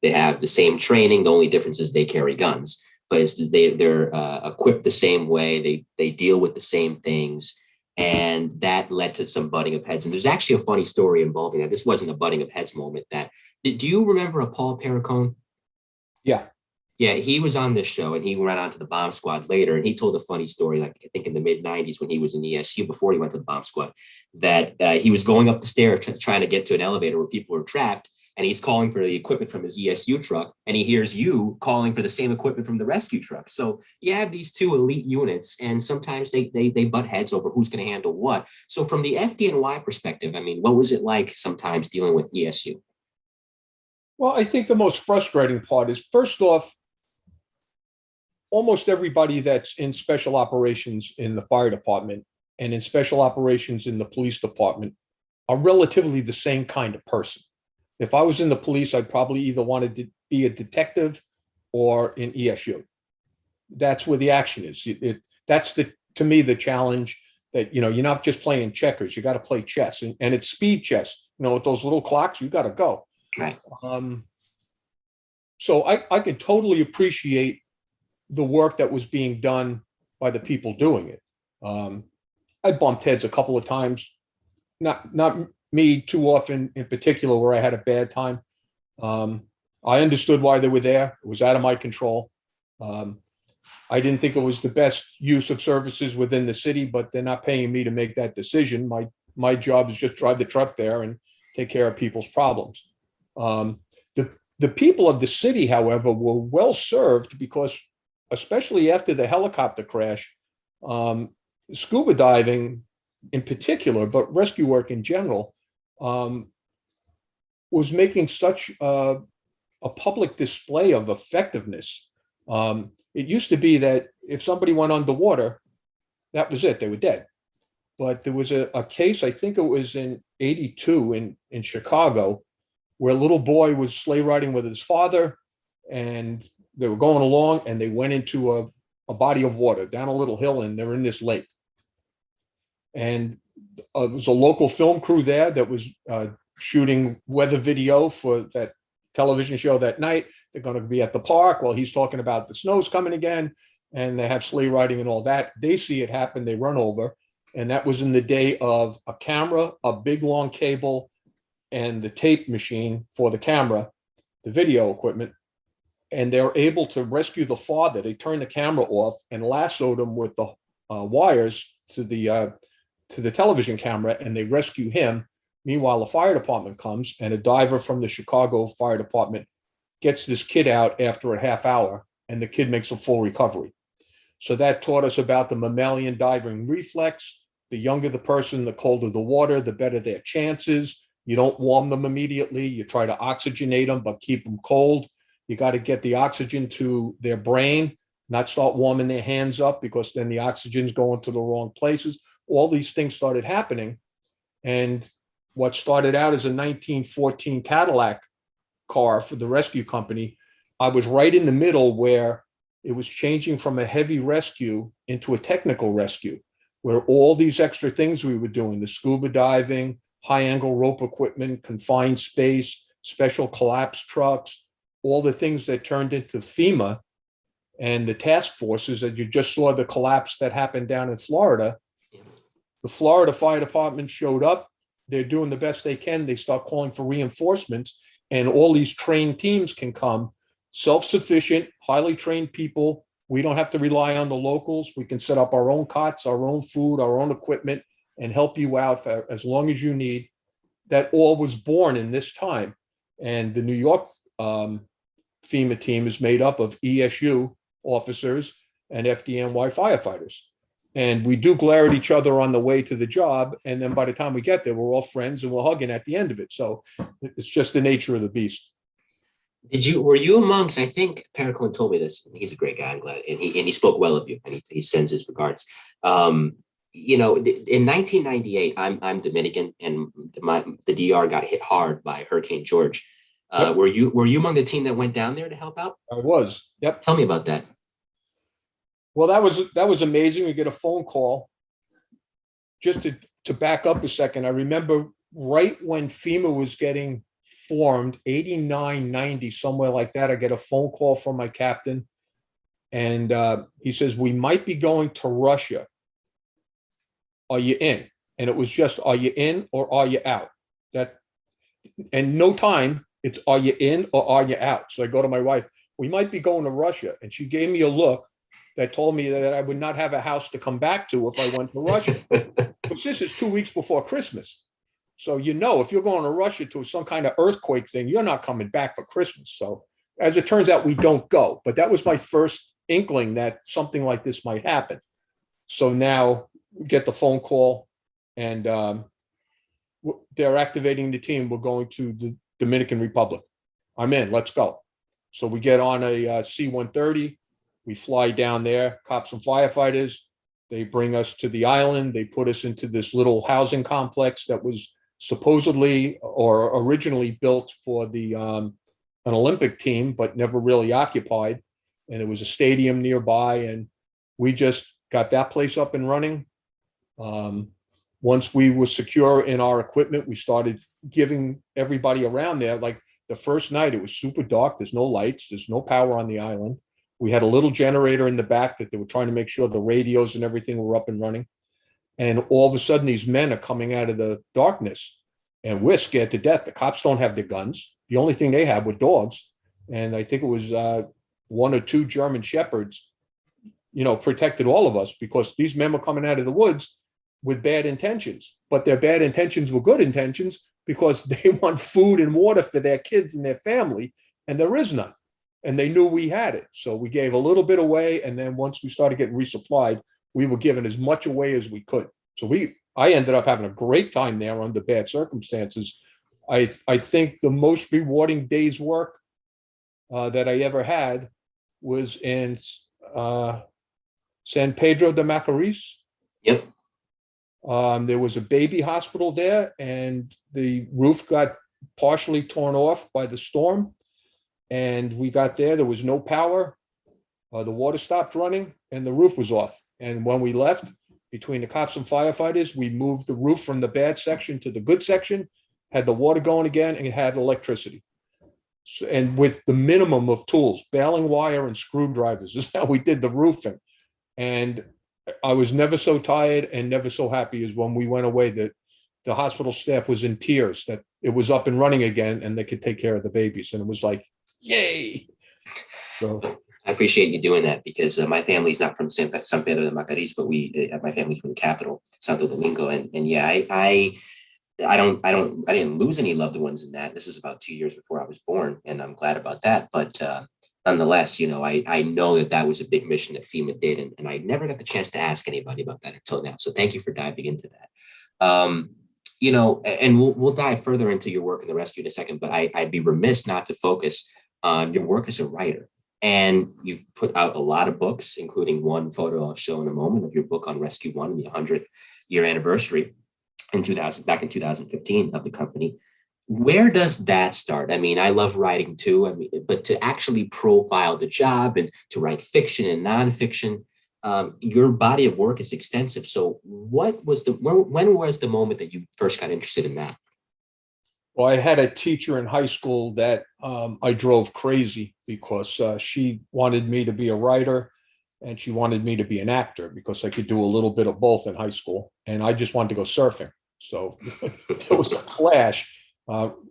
Speaker 1: They have the same training. The only difference is they carry guns, but they're equipped the same way. They deal with the same things. And that led to some butting of heads. And there's actually a funny story involving that. This wasn't a butting of heads moment. Do you remember a Paul Hashagen?
Speaker 2: Yeah.
Speaker 1: Yeah, he was on this show, and he ran on to the bomb squad later, and he told a funny story, like I think in the mid-90s when he was in ESU, before he went to the bomb squad, that he was going up the stairs trying to get to an elevator where people were trapped, and he's calling for the equipment from his ESU truck, and he hears you calling for the same equipment from the rescue truck. So you have these 2 elite units, and sometimes they butt heads over who's going to handle what. So from the FDNY perspective, I mean, what was it like sometimes dealing with ESU?
Speaker 2: Well, I think the most frustrating part is, first off, almost everybody that's in special operations in the fire department and in special operations in the police department are relatively the same kind of person. If I was in the police, I'd probably either want to be a detective or in ESU. That's where the action is. That's to me, the challenge, that, you're not just playing checkers, you got to play chess, and it's speed chess, with those little clocks, you got to go.
Speaker 1: Right.
Speaker 2: So I can totally appreciate the work that was being done by the people doing it. I bumped heads a couple of times, not me too often in particular, where I had a bad time. I understood why they were there. It was out of my control. I didn't think it was the best use of services within the city, but they're not paying me to make that decision. My job is just drive the truck there and take care of people's problems. The people of the city, however, were well served because, especially after the helicopter crash, scuba diving in particular, but rescue work in general, was making such a public display of effectiveness. It used to be that if somebody went underwater, that was it, they were dead. But there was a case, I think it was in '82 in Chicago, where a little boy was sleigh riding with his father, and they were going along, and they went into a body of water down a little hill, and they're in this lake. And it was a local film crew there that was shooting weather video for that television show that night. They're going to be at the park while he's talking about the snow's coming again, and they have sleigh riding and all that. They see it happen, they run over, and that was in the day of a camera, a big long cable, and the tape machine for the camera, the video equipment. And they were able to rescue the father. They turned the camera off and lassoed him with the wires to the television camera, and they rescue him. Meanwhile, the fire department comes, and a diver from the Chicago Fire Department gets this kid out after a half hour, and the kid makes a full recovery. So that taught us about the mammalian diving reflex. The younger the person, the colder the water, the better their chances. You don't warm them immediately. You try to oxygenate them, but keep them cold. You got to get the oxygen to their brain, not start warming their hands up, because then the oxygen's going to the wrong places. All these things started happening. And what started out as a 1914 Cadillac car for the rescue company, I was right in the middle where it was changing from a heavy rescue into a technical rescue, where all these extra things we were doing, the scuba diving, high angle rope equipment, confined space, special collapse trucks, all the things that turned into FEMA and the task forces that you just saw, the collapse that happened down in Florida. The Florida Fire Department showed up. They're doing the best they can. They start calling for reinforcements, and all these trained teams can come, self-sufficient, highly trained people. We don't have to rely on the locals. We can set up our own cots, our own food, our own equipment, and help you out for as long as you need. That all was born in this time. And the New York FEMA team is made up of ESU officers and FDNY firefighters. And we do glare at each other on the way to the job. And then by the time we get there, we're all friends and we're hugging at the end of it. So it's just the nature of the beast.
Speaker 1: Were you amongst, I think Pericone told me this, he's a great guy, I'm glad, and he spoke well of you, and he sends his regards. In 1998, I'm Dominican, and the DR got hit hard by Hurricane George.
Speaker 2: Yep.
Speaker 1: Were you among the team that went down there to help out?
Speaker 2: I was. Yep.
Speaker 1: Tell me about that.
Speaker 2: Well, that was amazing. We get a phone call. Just to back up a second, I remember right when FEMA was getting formed, 89, 90, somewhere like that, I get a phone call from my captain. And he says, we might be going to Russia. Are you in? And it was just, are you in or are you out? And no time, it's are you in or are you out? So I go to my wife, we might be going to Russia. And she gave me a look that told me that I would not have a house to come back to if I went to Russia. Because this is 2 weeks before Christmas. So, if you're going to Russia to some kind of earthquake thing, you're not coming back for Christmas. So as it turns out, we don't go. But that was my first inkling that something like this might happen. So now we get the phone call and they're activating the team. We're going to the Dominican Republic. I'm in, let's go. So we get on a C-130. We fly down there, cops and firefighters. They bring us to the island. They put us into this little housing complex that was supposedly or originally built for an Olympic team, but never really occupied. And it was a stadium nearby. And we just got that place up and running. Once we were secure in our equipment, we started giving everybody around there. Like the first night, it was super dark. There's no lights. There's no power on the island. We had a little generator in the back that they were trying to make sure the radios and everything were up and running. And all of a sudden, these men are coming out of the darkness and we're scared to death. The cops don't have their guns. The only thing they had were dogs. And I think it was 1 or 2 German shepherds, protected all of us because these men were coming out of the woods with bad intentions, but their bad intentions were good intentions because they want food and water for their kids and their family. And there is none. And they knew we had it. So we gave a little bit away. And then once we started getting resupplied, we were giving as much away as we could. So I ended up having a great time there under bad circumstances. I think the most rewarding day's work that I ever had was in San Pedro de Macorís.
Speaker 1: Yep.
Speaker 2: There was a baby hospital there and the roof got partially torn off by the storm. And we got there was no power. The water stopped running and the roof was off. And when we left, between the cops and firefighters, we moved the roof from the bad section to the good section, had the water going again, and it had electricity. So, and with the minimum of tools, baling wire and screwdrivers is how we did the roofing. And I was never so tired and never so happy as when we went away that the hospital staff was in tears that it was up and running again and they could take care of the babies. And it was like, yay. So
Speaker 1: I appreciate you doing that because my family's not from San Pedro de Macorís, but my family's from the capital, Santo Domingo. And yeah, I didn't lose any loved ones in that. This is about 2 years before I was born, and I'm glad about that. But nonetheless, I know that was a big mission that FEMA did, and I never got the chance to ask anybody about that until now. So thank you for diving into that. And we'll dive further into your work in the rescue in a second, but I'd be remiss not to focus on your work as a writer. And you've put out a lot of books, including one photo I'll show in a moment of your book on Rescue One, the 100th year anniversary back in 2015 of the company. Where does that start? I mean, I love writing too. But to actually profile the job and to write fiction and nonfiction, your body of work is extensive. So when was the moment that you first got interested in that?
Speaker 2: Well, I had a teacher in high school that I drove crazy because she wanted me to be a writer and she wanted me to be an actor because I could do a little bit of both in high school. And I just wanted to go surfing. So there was a clash.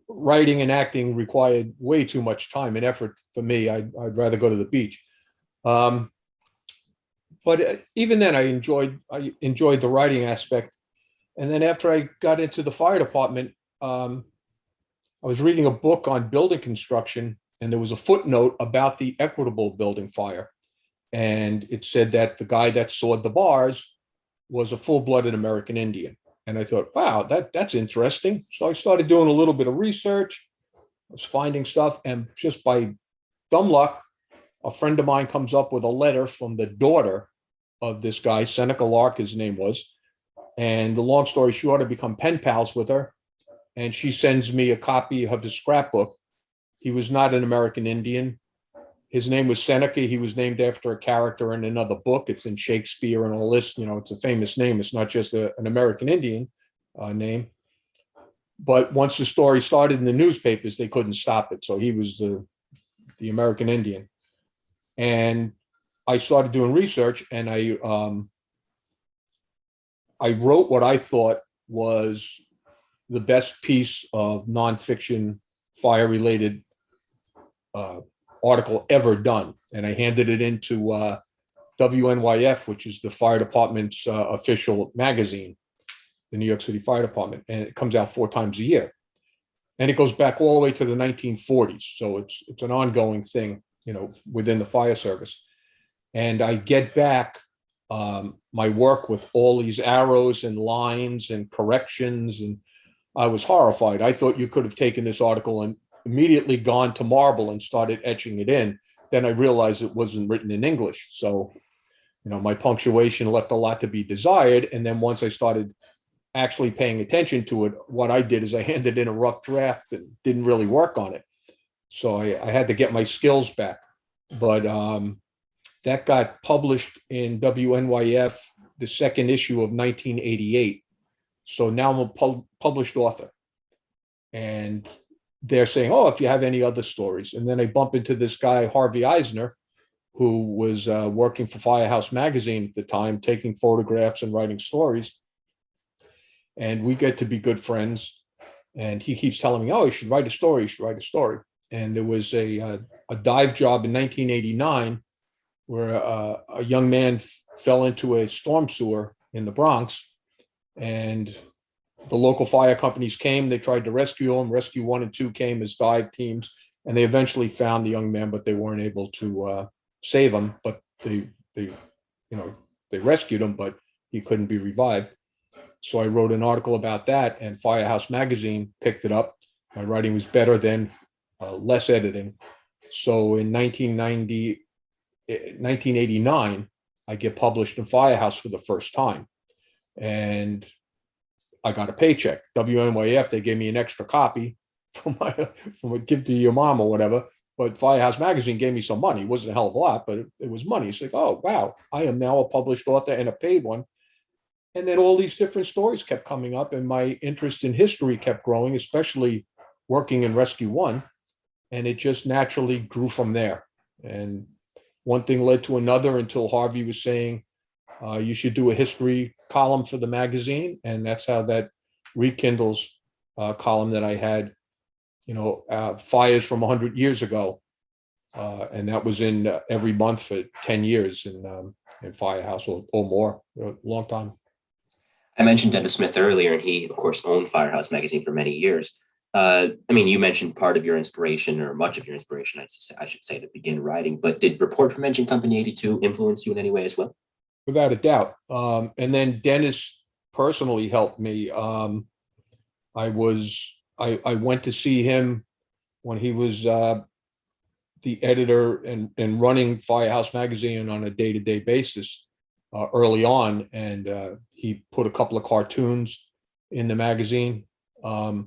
Speaker 2: Writing and acting required way too much time and effort for me. I'd rather go to the beach. But even then, I enjoyed the writing aspect. And then after I got into the fire department, I was reading a book on building construction, and there was a footnote about the Equitable building fire. And it said that the guy that sawed the bars was a full-blooded American Indian. And I thought, wow, that's interesting. So I started doing a little bit of research. I was finding stuff, and just by dumb luck, a friend of mine comes up with a letter from the daughter of this guy, Seneca Lark, his name was. And the long story short, I become pen pals with her. And she sends me a copy of his scrapbook. He was not an American Indian. His name was Seneca. He was named after a character in another book. It's in Shakespeare and all this. It's a famous name. It's not just an American Indian name. But once the story started in the newspapers, they couldn't stop it. So he was the American Indian. And I started doing research, and I wrote what I thought was the best piece of nonfiction fire-related article ever done. And I handed it into WNYF, which is the fire department's official magazine, the New York City Fire Department. And it comes out 4 times a year. And it goes back all the way to the 1940s. So it's an ongoing thing, within the fire service. And I get back my work with all these arrows and lines and corrections. And I was horrified. I thought you could have taken this article and immediately gone to marble and started etching it in. Then I realized it wasn't written in English. So, my punctuation left a lot to be desired. And then once I started actually paying attention to it, what I did is I handed in a rough draft and didn't really work on it. So I had to get my skills back. But that got published in WNYF, the second issue of 1988. So now I'm a published author. And they're saying, oh, if you have any other stories. And then I bump into this guy, Harvey Eisner, who was working for Firehouse magazine at the time, taking photographs and writing stories. And we get to be good friends. And he keeps telling me, oh, you should write a story. You should write a story. And there was a dive job in 1989 where a young man fell into a storm sewer in the Bronx. And the local fire companies came. They tried to rescue him. Rescue 1 and 2 came as dive teams. And they eventually found the young man, but they weren't able to save him. But they rescued him, but he couldn't be revived. So I wrote an article about that, and Firehouse magazine picked it up. My writing was better than less editing. So in 1989, I get published in Firehouse for the first time. And I got a paycheck. WNYF, they gave me an extra copy from a give to your mom or whatever. But Firehouse magazine gave me some money. It wasn't a hell of a lot, but it was money. It's like, oh, wow, I am now a published author and a paid one. And then all these different stories kept coming up, and my interest in history kept growing, especially working in Rescue 1. And it just naturally grew from there. And one thing led to another until Harvey was saying, you should do a history column for the magazine. And that's how that rekindles column that I had, fires from 100 years ago. And that was in every month for 10 years in Firehouse or more, a long time.
Speaker 1: I mentioned Dennis Smith earlier, and he, of course, owned Firehouse magazine for many years. You mentioned part of your inspiration, or much of your inspiration, I should say, to begin writing. But did Report from Engine Company 82 influence you in any way as well?
Speaker 2: Without a doubt. And then Dennis personally helped me. I went to see him when he was the editor and running Firehouse magazine on a day-to-day basis early on. And he put a couple of cartoons in the magazine. I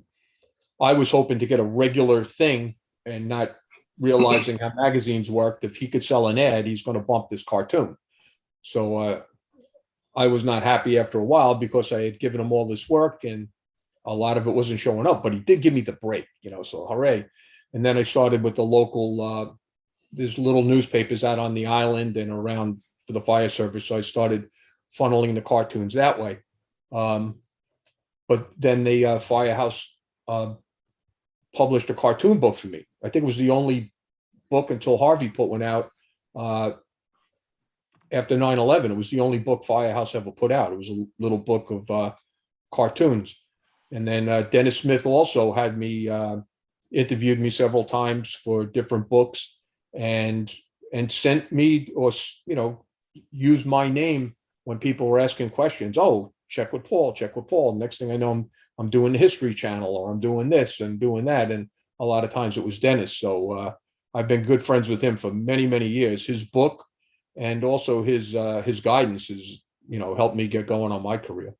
Speaker 2: was hoping to get a regular thing and not realizing how magazines worked. If he could sell an ad, he's going to bump this cartoon. So I was not happy after a while because I had given him all this work and a lot of it wasn't showing up, but he did give me the break, so hooray. And then I started with the local, there's little newspapers out on the island and around for the fire service. So I started funneling the cartoons that way. But then the Firehouse published a cartoon book for me. I think it was the only book until Harvey put one out after 9/11. It was the only book Firehouse ever put out. It was a little book of cartoons. And then Dennis Smith also had me, interviewed me several times for different books and sent me, or, used my name when people were asking questions. Oh, check with Paul, check with Paul. Next thing I know, I'm doing the History Channel, or I'm doing this and doing that. And a lot of times it was Dennis. So I've been good friends with him for many, many years. His book and also his guidance has, helped me get going on my career.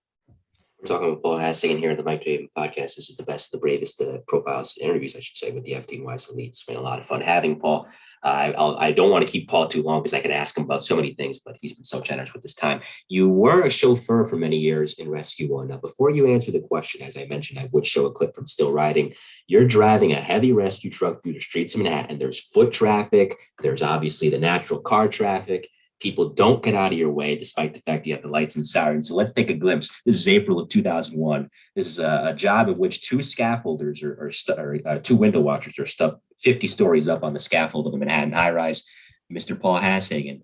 Speaker 1: We're talking with Paul Hashagen here on the Mike Draven podcast. This is the best, the bravest profiles, interviews, I should say, with the FDNY elite. It's been a lot of fun having Paul. I don't want to keep Paul too long because I could ask him about so many things, but he's been so generous with his time. You were a chauffeur for many years in Rescue One. Now, before you answer the question, as I mentioned, I would show a clip from Still Riding. You're driving a heavy rescue truck through the streets of Manhattan. There's foot traffic. There's obviously the natural car traffic. People don't get out of your way, despite the fact you have the lights and sirens. So let's take a glimpse. This is April of 2001. This is a job in which two scaffolders or two window washers are stuck 50 stories up on the scaffold of the Manhattan high-rise. Mr. Paul Hashagen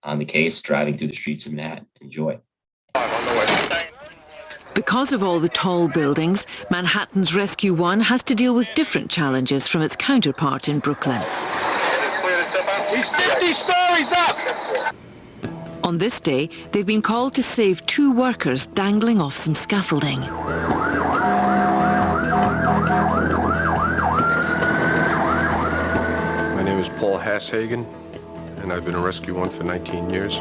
Speaker 1: on the case, driving through the streets of Manhattan. Enjoy.
Speaker 3: Because of all the tall buildings, Manhattan's Rescue One has to deal with different challenges from its counterpart in Brooklyn.
Speaker 4: He's 50 stories up!
Speaker 3: On this day, they've been called to save two workers dangling off some scaffolding.
Speaker 5: My name is Paul Hashagen, and I've been a Rescue One for 19 years.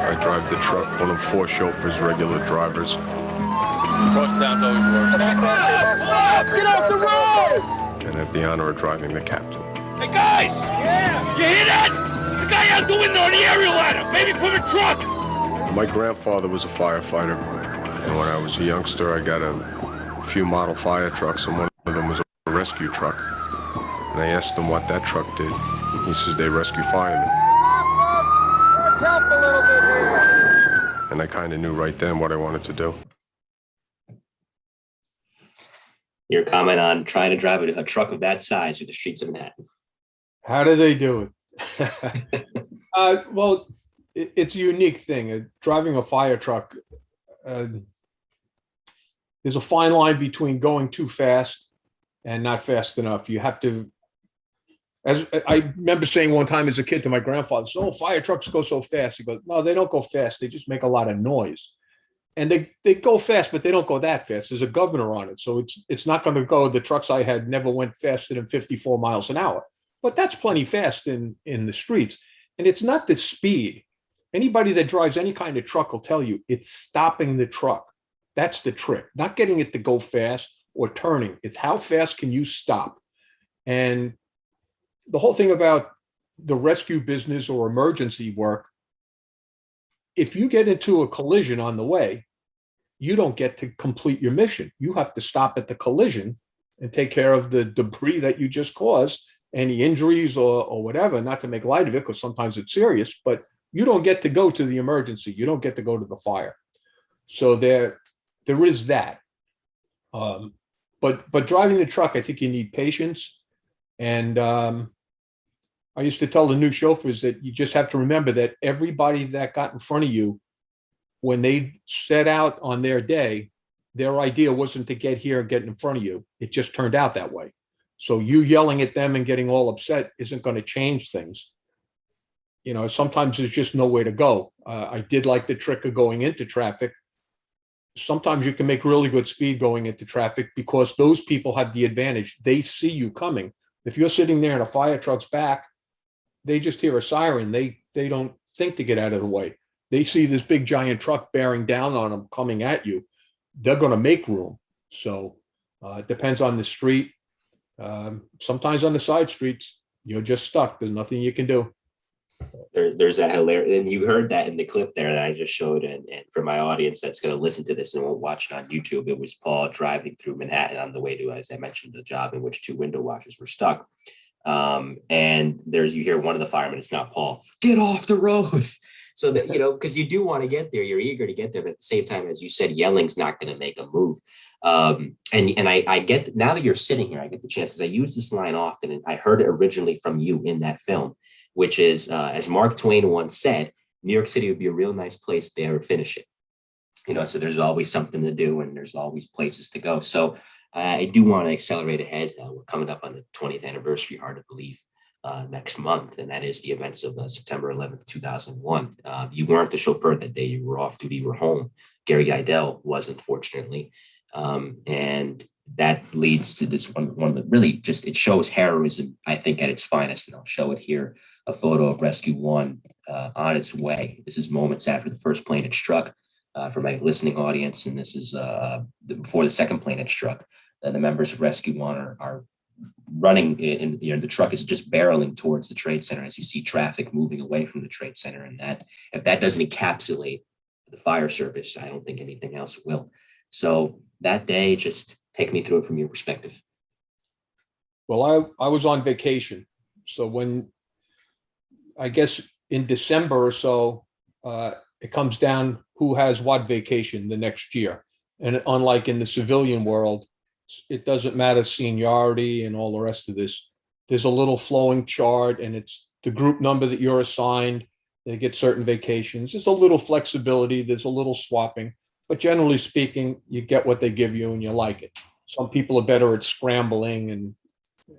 Speaker 5: I drive the truck, one of four chauffeurs, regular drivers.
Speaker 4: Cross downs always work. Get off the road!
Speaker 5: And I have the honor of driving the captain.
Speaker 4: Hey guys! Yeah! You hear that? There's a guy out the window on the aerial ladder, maybe from a truck!
Speaker 5: My grandfather was a firefighter, and when I was a youngster, I got a few model fire trucks, and one of them was a rescue truck. And I asked him what that truck did. He says they rescue firemen.
Speaker 4: Let's help a little bit here.
Speaker 5: And I kind of knew right then what I wanted to do.
Speaker 1: Your comment on trying to drive a truck of that size through the streets of Manhattan.
Speaker 2: How do they do it? Well, it's a unique thing. Driving a fire truck, there's a fine line between going too fast and not fast enough. You have to, as I remember saying one time as a kid to my grandfather, "Oh, fire trucks go so fast." He goes, "No, they don't go fast. They just make a lot of noise." And they go fast, but they don't go that fast. There's a governor on it. So it's not going to go. The trucks I had never went faster than 54 miles an hour. But that's plenty fast in the streets. And it's not the speed. Anybody that drives any kind of truck will tell you it's stopping the truck. That's the trick. Not getting it to go fast or turning. It's how fast can you stop? And the whole thing about the rescue business or emergency work, if you get into a collision on the way, you don't get to complete your mission. You have to stop at the collision and take care of the debris that you just caused, any injuries or whatever, not to make light of it, because sometimes it's serious, but you don't get to go to the emergency. You don't get to go to the fire. So there is that. But driving the truck, I think you need patience. And I used to tell the new chauffeurs that you just have to remember that everybody that got in front of you, when they set out on their day, their idea wasn't to get here and get in front of you. It just turned out that way. So you yelling at them and getting all upset isn't going to change things. You know, sometimes there's just no way to go. I did like the trick of going into traffic. Sometimes you can make really good speed going into traffic because those people have the advantage. They see you coming. If you're sitting there and a fire truck's back, they just hear a siren. They don't think to get out of the way. They see this big giant truck bearing down on them coming at you. They're going to make room. So it depends on the street. Sometimes on the side streets, you're just stuck. There's nothing you can do.
Speaker 1: There's that hilarious, and you heard that in the clip there that I just showed. And for my audience that's going to listen to this and won't watch it on YouTube, it was Paul driving through Manhattan on the way to, as I mentioned, the job in which two window washers were stuck. And you hear one of the firemen, it's not Paul, "Get off the road." So that, because you do want to get there, you're eager to get there, but at the same time, as you said, yelling's not going to make a move. And I get, now that you're sitting here, I get the chance, because I use this line often, and I heard it originally from you in that film, which is, as Mark Twain once said, New York City would be a real nice place if they ever finish it. So there's always something to do and there's always places to go. So I do want to accelerate ahead. We're coming up on the 20th anniversary, hard to believe, next month. And that is the events of September 11th, 2001. You weren't the chauffeur that day. You were off duty. You were home. Gary Geidel was, unfortunately. And that leads to this one that really just, it shows heroism, I think, at its finest. And I'll show it here, a photo of Rescue One on its way. This is moments after the first plane had struck. For my listening audience, and this is before the second plane had struck. The members of Rescue One are running in, the truck is just barreling towards the Trade Center as you see traffic moving away from the Trade Center. And that, if that doesn't encapsulate the fire service, I don't think anything else will. So that day, just take me through it from your perspective.
Speaker 2: Well, I was on vacation. So when, I guess in December or so, it comes down who has what vacation the next year. And unlike in the civilian world, it doesn't matter seniority and all the rest of this. There's a little flowing chart, and it's the group number that you're assigned. They get certain vacations. There's a little flexibility. There's a little swapping. But generally speaking, you get what they give you and you like it. Some people are better at scrambling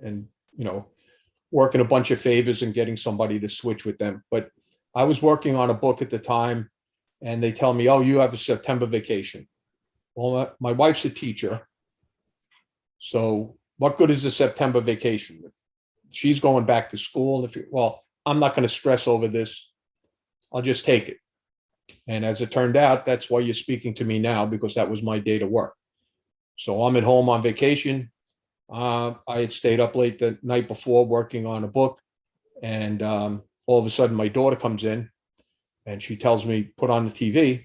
Speaker 2: and working a bunch of favors and getting somebody to switch with them. But I was working on a book at the time, and they tell me, oh, you have a September vacation. Well, my wife's a teacher. So what good is the September vacation? She's going back to school. I'm not going to stress over this. I'll just take it. And as it turned out, that's why you're speaking to me now, because that was my day to work. So I'm at home on vacation. I had stayed up late the night before working on a book. And all of a sudden my daughter comes in and she tells me, put on the TV.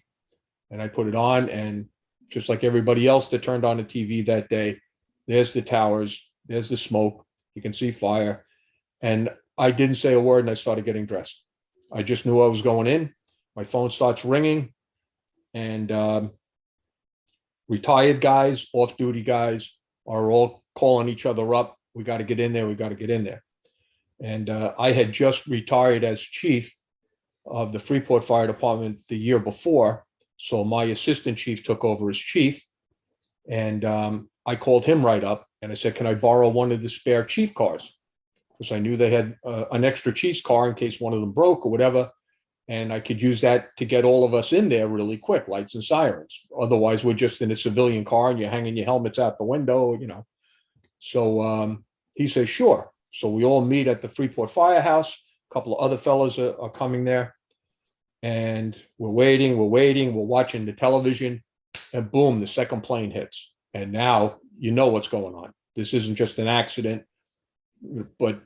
Speaker 2: And I put it on, and just like everybody else that turned on the TV that day, there's the towers, there's the smoke, you can see fire. And I didn't say a word, and I started getting dressed. I just knew I was going in. My phone starts ringing, and retired guys, off-duty guys are all calling each other up. We got to get in there, we got to get in there. And I had just retired as chief of the Freeport Fire Department the year before. So my assistant chief took over as chief. And I called him right up and I said, can I borrow one of the spare chief cars? Because I knew they had an extra chief's car in case one of them broke or whatever. And I could use that to get all of us in there really quick, lights and sirens. Otherwise, we're just in a civilian car and you're hanging your helmets out the window, So he says, sure. So we all meet at the Freeport Firehouse. A couple of other fellows are coming there. And we're waiting, we're watching the television. And boom, the second plane hits. And now you know what's going on. This isn't just an accident, but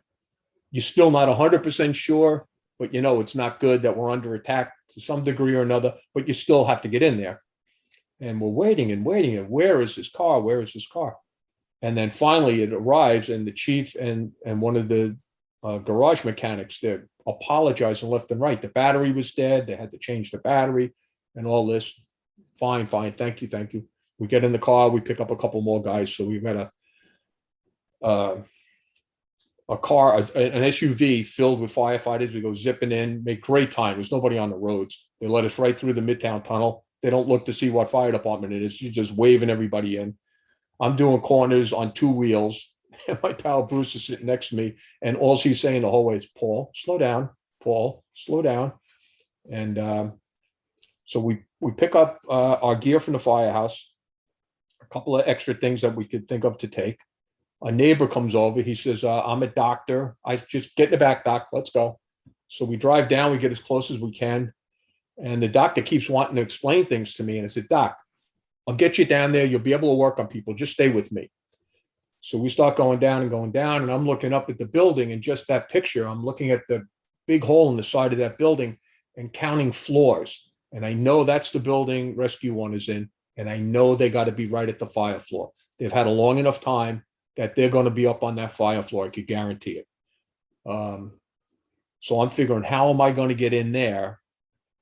Speaker 2: you're still not 100% sure, but it's not good that we're under attack to some degree or another, but you still have to get in there. And we're waiting and waiting. And where is this car? Where is this car? And then finally it arrives, and the chief and one of the garage mechanics, they're apologizing left and right. The battery was dead. They had to change the battery and all this. Fine. Thank you. We get in the car, we pick up a couple more guys. So we've got a car, an SUV filled with firefighters. We go zipping in, make great time. There's nobody on the roads. They let us right through the Midtown Tunnel. They don't look to see what fire department it is. You're just waving everybody in. I'm doing corners on two wheels. And my pal Bruce is sitting next to me. And all he's saying the whole way is, Paul, slow down. Paul, slow down. And so we pick up our gear from the firehouse, a couple of extra things that we could think of to take. A neighbor comes over. He says, I'm a doctor. I just get in the back, doc. Let's go. So we drive down. We get as close as we can. And the doctor keeps wanting to explain things to me. And I said, Doc, I'll get you down there. You'll be able to work on people. Just stay with me. So we start going down. And I'm looking up at the building. And just that picture, I'm looking at the big hole in the side of that building and counting floors. And I know that's the building Rescue One is in. And I know they got to be right at the fire floor. They've had a long enough time that they're going to be up on that fire floor. I could guarantee it. So I'm figuring, how am I going to get in there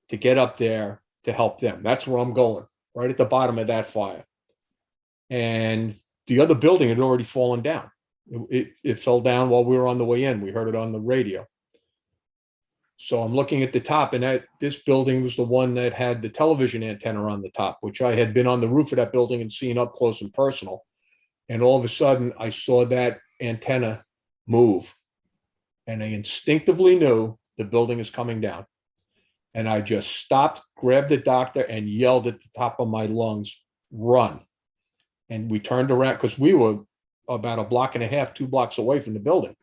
Speaker 2: to get up there to help them? That's where I'm going, right at the bottom of that fire. And the other building had already fallen down. It fell down while we were on the way in. We heard it on the radio. So I'm looking at the top, and this building was the one that had the television antenna on the top, which I had been on the roof of that building and seen up close and personal. And all of a sudden I saw that antenna move, and I instinctively knew the building is coming down. And I just stopped, grabbed the doctor, and yelled at the top of my lungs, run. And we turned around because we were about a block and a half, 2 blocks away from the building.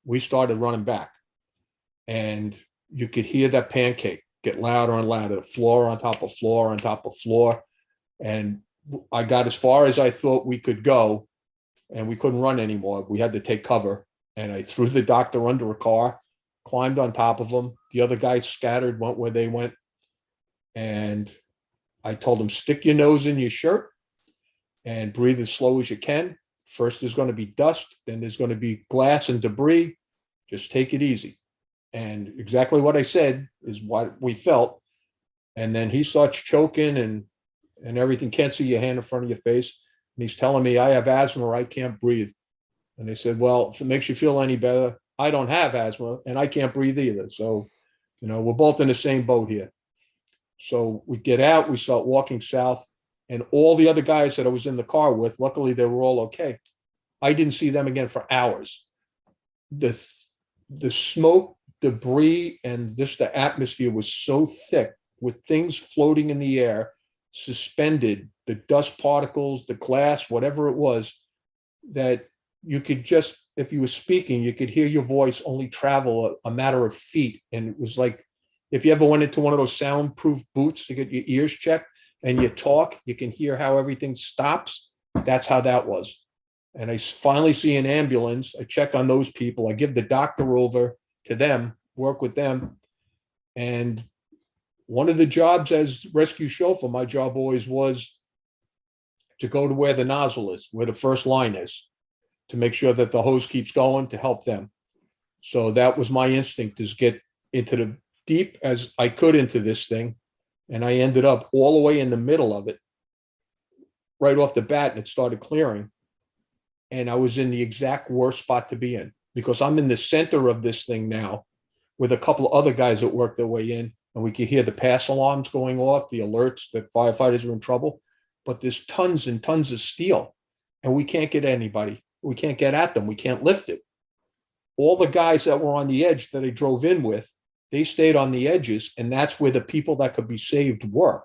Speaker 2: We started running back, and you could hear that pancake get louder and louder, floor on top of floor on top of floor. And I got as far as I thought we could go, and we couldn't run anymore. We had to take cover. And I threw the doctor under a car, climbed on top of him. The other guys scattered, went where they went. And I told him, stick your nose in your shirt and breathe as slow as you can. First, there's going to be dust. Then there's going to be glass and debris. Just take it easy. And exactly what I said is what we felt. And then he starts choking and everything. Can't see your hand in front of your face. And he's telling me, I have asthma, or I can't breathe. And they said, well, if it makes you feel any better, I don't have asthma and I can't breathe either. So, we're both in the same boat here. So we get out, we start walking south, and all the other guys that I was in the car with, luckily they were all okay. I didn't see them again for hours. The smoke, debris, and just the atmosphere was so thick with things floating in the air, suspended, the dust particles, the glass, whatever it was, that you could just, if you were speaking, you could hear your voice only travel a matter of feet. And it was like, if you ever went into one of those soundproof booths to get your ears checked and you talk, you can hear how everything stops. That's how that was. And I finally see an ambulance. I check on those people. I give the doctor over to them, work with them. And one of the jobs as rescue chauffeur, my job always was to go to where the nozzle is, where the first line is, to make sure that the hose keeps going to help them. So that was my instinct, is get into the deep as I could into this thing. And I ended up all the way in the middle of it, right off the bat, and it started clearing. And I was in the exact worst spot to be in, because I'm in the center of this thing now with a couple of other guys that work their way in, and we could hear the pass alarms going off, the alerts that firefighters are in trouble. But there's tons and tons of steel, and we can't get anybody. We can't get at them. We can't lift it. All the guys that were on the edge that I drove in with, they stayed on the edges, and that's where the people that could be saved were.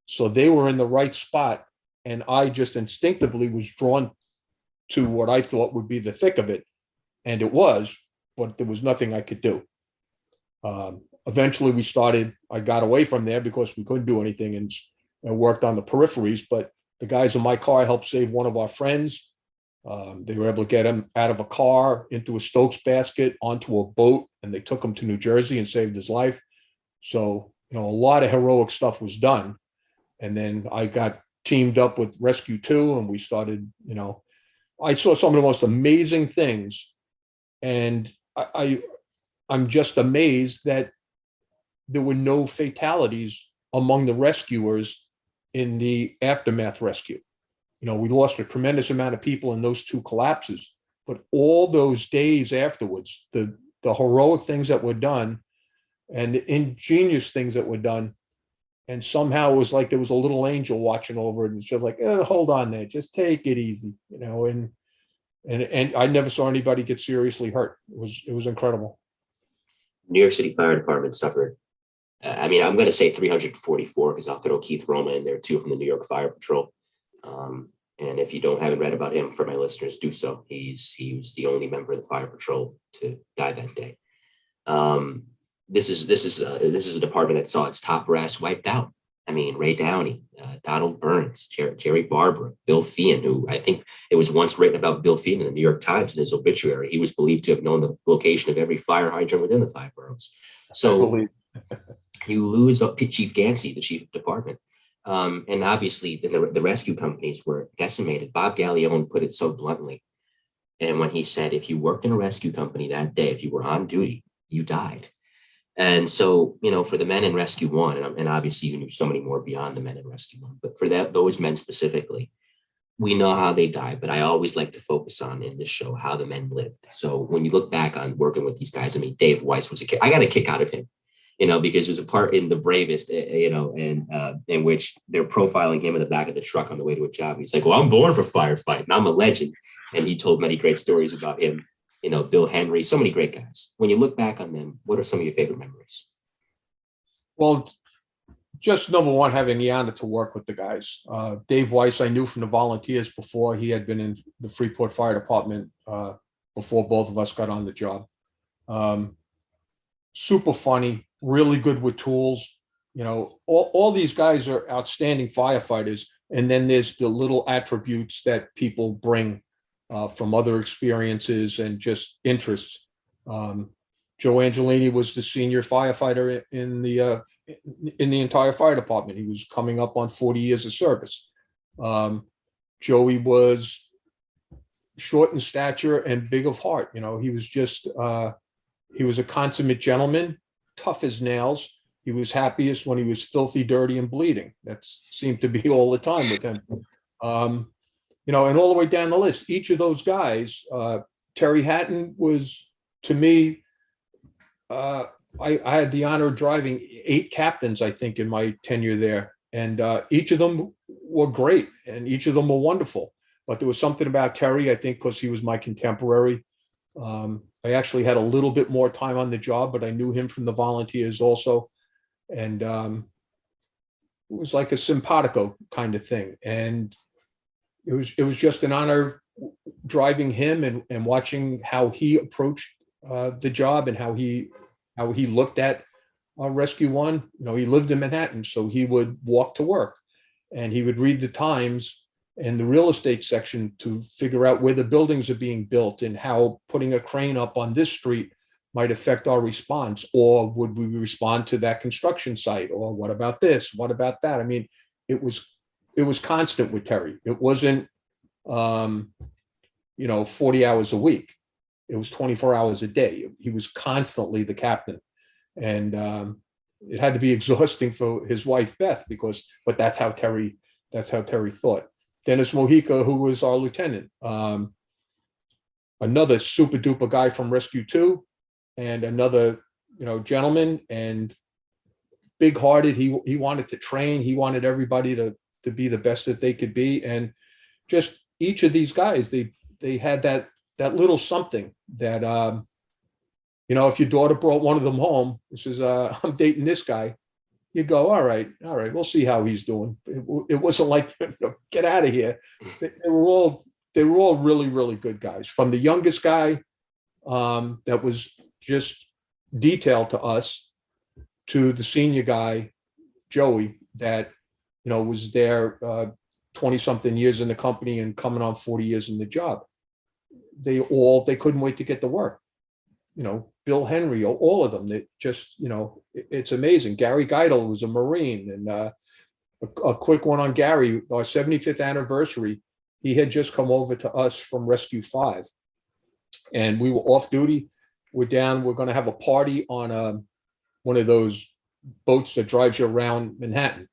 Speaker 2: So they were in the right spot, and I just instinctively was drawn to what I thought would be the thick of it, and it was, but there was nothing I could do. Eventually I got away from there because we couldn't do anything, and worked on the peripheries, but the guys in my car helped save one of our friends. They were able to get him out of a car, into a Stokes basket, onto a boat, and they took him to New Jersey and saved his life. So, a lot of heroic stuff was done. And then I got teamed up with Rescue 2, and we started, I saw some of the most amazing things. And I'm just amazed that there were no fatalities among the rescuers in the aftermath rescue. We lost a tremendous amount of people in those 2 collapses, but all those days afterwards, the heroic things that were done and the ingenious things that were done. And somehow it was like there was a little angel watching over it. And it's just like, hold on there, just take it easy, and I never saw anybody get seriously hurt. It was incredible.
Speaker 1: New York City Fire Department suffered, I'm going to say 344, because I'll throw Keith Roma in there too, from the New York Fire Patrol. And if you haven't read about him, for my listeners, do so. He was the only member of the Fire Patrol to die that day. This is a department that saw its top brass wiped out. Ray Downey, Donald Burns, Jerry Barber, Bill Feehan, who I think it was once written about Bill Feehan in the New York Times in his obituary. He was believed to have known the location of every fire hydrant within the 5 boroughs. So you lose Chief Gansey, the chief of department. And obviously the rescue companies were decimated. Bob Gallione put it so bluntly. And when he said, if you worked in a rescue company that day, if you were on duty, you died. And so, for the men in Rescue 1, and obviously you knew so many more beyond the men in Rescue 1, but for those men specifically, we know how they died. But I always like to focus on in this show how the men lived. So when you look back on working with these guys, Dave Weiss was a kid. I got a kick out of him. Because there's a part in the Bravest, and in which they're profiling him in the back of the truck on the way to a job. He's like, well, I'm born for firefighting. I'm a legend. And he told many great stories about him, Bill Henry, so many great guys. When you look back on them, what are some of your favorite memories?
Speaker 2: Well, just number one, having the honor to work with the guys. Dave Weiss, I knew from the volunteers before. He had been in the Freeport Fire Department before both of us got on the job. Super funny, really good with tools. You know, all these guys are outstanding firefighters. And then there's the little attributes that people bring from other experiences and just interests. Joe Angelini was the senior firefighter in the entire fire department. He was coming up on 40 years of service. Joey was short in stature and big of heart. You know, he was just, he was a consummate gentleman, tough as nails. He was happiest when he was filthy, dirty, and bleeding. That seemed to be all the time with him. You know, and all the way down the list, each of those guys, Terry Hatton was, to me, I had the honor of driving 8 captains, I think, in my tenure there. And each of them were great and each of them were wonderful. But there was something about Terry, I think, because he was my contemporary. I actually had a little bit more time on the job, but I knew him from the volunteers also. And it was like a simpatico kind of thing. And it was just an honor driving him and watching how he approached the job and how he looked at Rescue One. You know, he lived in Manhattan, so he would walk to work and he would read the Times and the real estate section to figure out where the buildings are being built and how putting a crane up on this street might affect our response, or would we respond to that construction site, or what about this, what about that? I mean, it was constant with Terry. It wasn't 40 hours a week. It was 24 hours a day. He was constantly the captain. And it had to be exhausting for his wife, Beth, but that's how Terry thought. Dennis Mojica, who was our lieutenant, another super duper guy from Rescue 2, and another, gentleman, and big hearted. He wanted to train. He wanted everybody to be the best that they could be. And just each of these guys, they had that little something that, if your daughter brought one of them home, and says, I'm dating this guy, you go, all right, we'll see how he's doing. It wasn't like, get out of here. They were all really, really good guys. From the youngest guy that was just detailed to us, to the senior guy, Joey, that, was there 20-something years in the company and coming on 40 years in the job. They couldn't wait to get to work. Bill Henry, all of them, that just, it's amazing. Gary Geidel was a Marine. And a quick one on Gary, our 75th anniversary, he had just come over to us from Rescue 5. And we were off duty. We're going to have a party on one of those boats that drives you around Manhattan.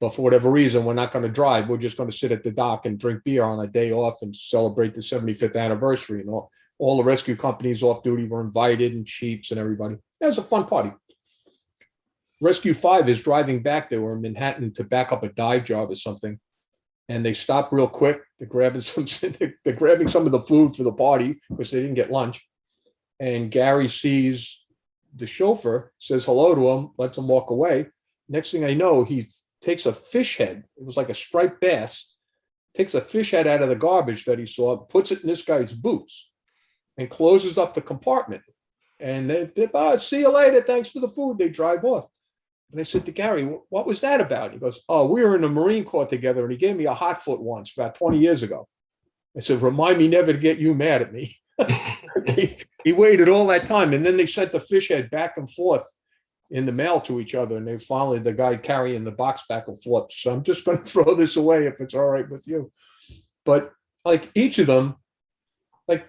Speaker 2: But for whatever reason, we're not going to drive. We're just going to sit at the dock and drink beer on a day off and celebrate the 75th anniversary. And all the rescue companies off duty were invited, and chiefs and everybody. It was a fun party. Rescue 5 is driving back. They were in Manhattan to back up a dive job or something. And they stop real quick. They're grabbing some of the food for the party because they didn't get lunch. And Gary sees the chauffeur, says hello to him, lets him walk away. Next thing I know, he takes a fish head. It was like a striped bass. Takes a fish head out of the garbage that he saw, puts it in this guy's boots, and closes up the compartment. And they see you later. Thanks for the food. They drive off. And I said to Gary, what was that about? He goes, oh, we were in the Marine Corps together, and he gave me a hot foot once about 20 years ago. I said, remind me never to get you mad at me. He waited all that time. And then they sent the fish head back and forth in the mail to each other. And they finally, the guy carrying the box back and forth. So I'm just going to throw this away if it's all right with you. But like each of them, like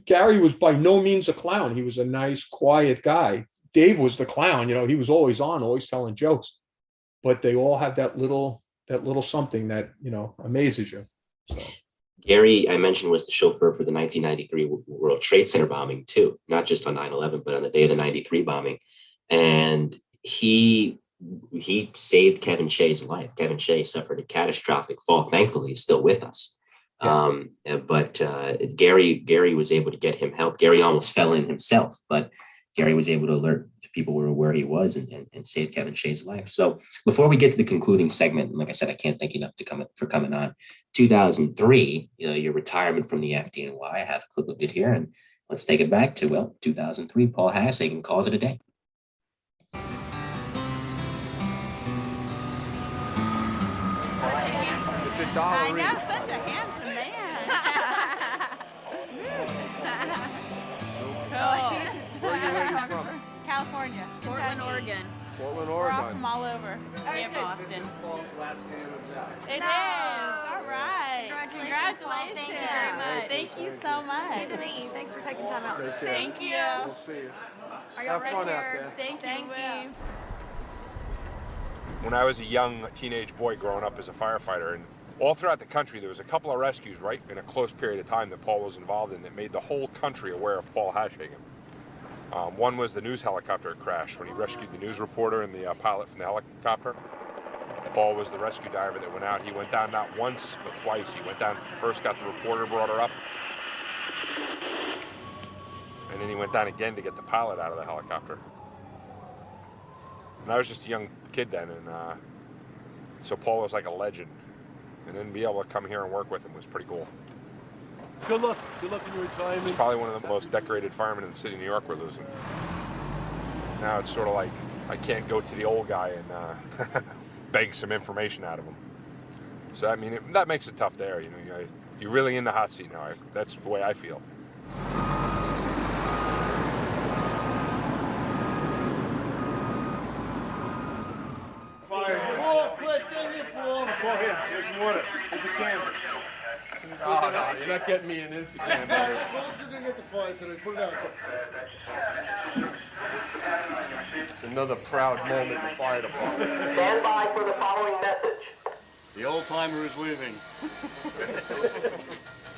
Speaker 2: Gary was by no means a clown. He was a nice, quiet guy. Dave was the clown. He was always on, always telling jokes. But they all have that little something that, amazes you. So.
Speaker 1: Gary, I mentioned, was the chauffeur for the 1993 World Trade Center bombing too, not just on 9/11, but on the day of the 93 bombing. And he saved Kevin Shea's life. Kevin Shea suffered a catastrophic fall. Thankfully, he's still with us. Yeah. But Gary was able to get him help. Gary almost fell in himself, but Gary was able to alert people where he was and save Kevin Shea's life. So before we get to the concluding segment, like I said, I can't thank you enough for coming on. 2003, your retirement from the FDNY. I have a clip of it here, and let's take it back to 2003. Paul Hashagen calls it a day.
Speaker 5: It's $1.
Speaker 6: I know, such a handsome man.
Speaker 5: Where are you ladies from?
Speaker 6: California.
Speaker 7: Portland, Oregon.
Speaker 5: Portland,
Speaker 6: We're off
Speaker 5: Oregon.
Speaker 6: from all over.
Speaker 7: Near Boston.
Speaker 8: This is Paul's last day of the job.
Speaker 6: It
Speaker 7: No.
Speaker 6: is. All right.
Speaker 7: Congratulations, Paul. Thank you very much.
Speaker 6: Thank you so much.
Speaker 7: Good to meet you. Thanks for taking time out.
Speaker 5: Take care.
Speaker 6: Thank you.
Speaker 5: We'll see you.
Speaker 7: Are y'all
Speaker 5: Have
Speaker 7: ready
Speaker 5: fun out
Speaker 7: here?
Speaker 5: there.
Speaker 6: Thank you.
Speaker 9: When I was a young teenage boy growing up as a firefighter, and all throughout the country, there was a couple of rescues, right, in a close period of time that Paul was involved in that made the whole country aware of Paul Hashagen. One was the news helicopter crash when he rescued the news reporter and the pilot from the helicopter. Paul was the rescue diver that went out. He went down not once, but twice. He went down, first got the reporter, brought her up, and then he went down again to get the pilot out of the helicopter. And I was just a young kid then, and so Paul was like a legend. And then be able to come here and work with him was pretty cool.
Speaker 5: Good luck. Good luck in your retirement.
Speaker 9: He's probably one of the most decorated firemen in the city of New York we're losing. Now it's sort of like I can't go to the old guy and beg some information out of him. So I mean, that makes it tough there. You're really in the hot seat now. That's the way I feel.
Speaker 8: Paul, quick, get here, Paul.
Speaker 5: Paul, here. Here's some water. Here's a can. Oh, no, you're not getting me in this can.
Speaker 8: It's closer to get the fire today. Put it out.
Speaker 5: It's another proud moment in the fire department.
Speaker 10: Stand by for the following message.
Speaker 8: The old timer is leaving.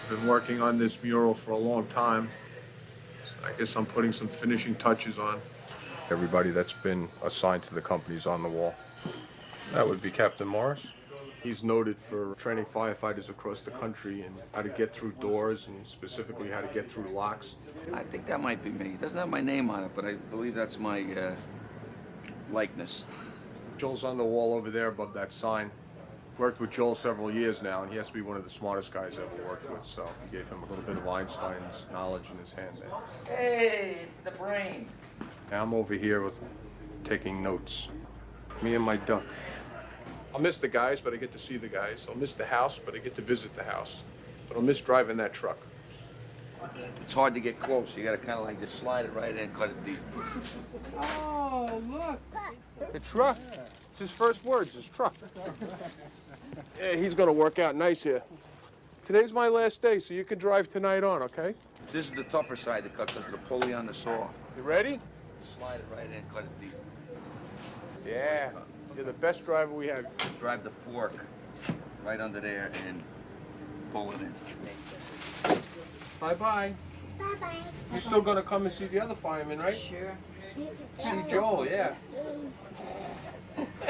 Speaker 5: I've been working on this mural for a long time. So I guess I'm putting some finishing touches on. Everybody that's been assigned to the company's on the wall. That would be Captain Morris. He's noted for training firefighters across the country and how to get through doors and specifically how to get through locks.
Speaker 11: I think that might be me. It doesn't have my name on it, but I believe that's my likeness.
Speaker 5: Joel's on the wall over there above that sign. Worked with Joel several years now, and he has to be one of the smartest guys I ever worked with, so he gave him a little bit of Einstein's knowledge in his hand there.
Speaker 11: Hey, it's the brain.
Speaker 5: Now I'm over here with taking notes. Me and my duck. I'll miss the guys, but I get to see the guys. I'll miss the house, but I get to visit the house. But I'll miss driving that truck.
Speaker 11: It's hard to get close. You gotta kind of like just slide it right in and cut it deep.
Speaker 5: Oh, look. The truck. It's his first words, his truck. Yeah, he's gonna work out nice here. Today's my last day, so you can drive tonight on, okay?
Speaker 11: This is the tougher side to cut, the pulley on the saw.
Speaker 5: You ready?
Speaker 11: Slide it right in and cut it deep.
Speaker 5: Yeah. You're the best driver we have.
Speaker 11: Drive the fork right under there and pull it in.
Speaker 5: Bye-bye.
Speaker 10: Bye-bye.
Speaker 5: You're still gonna come and see the other firemen, right?
Speaker 7: Sure.
Speaker 5: See Joel, yeah.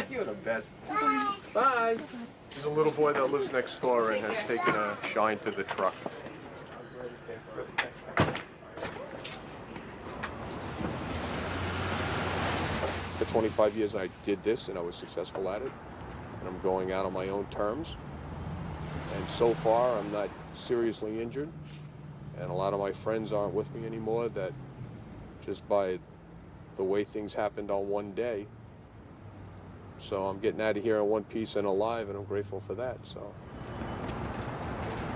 Speaker 5: You're the best.
Speaker 10: Bye.
Speaker 5: Bye. There's a little boy that lives next door and has taken a shine to the truck. For 25 years I did this and I was successful at it. And I'm going out on my own terms. And so far I'm not seriously injured. And a lot of my friends aren't with me anymore that just by the way things happened on one day. So I'm getting out of here in one piece and alive, and I'm grateful for that. So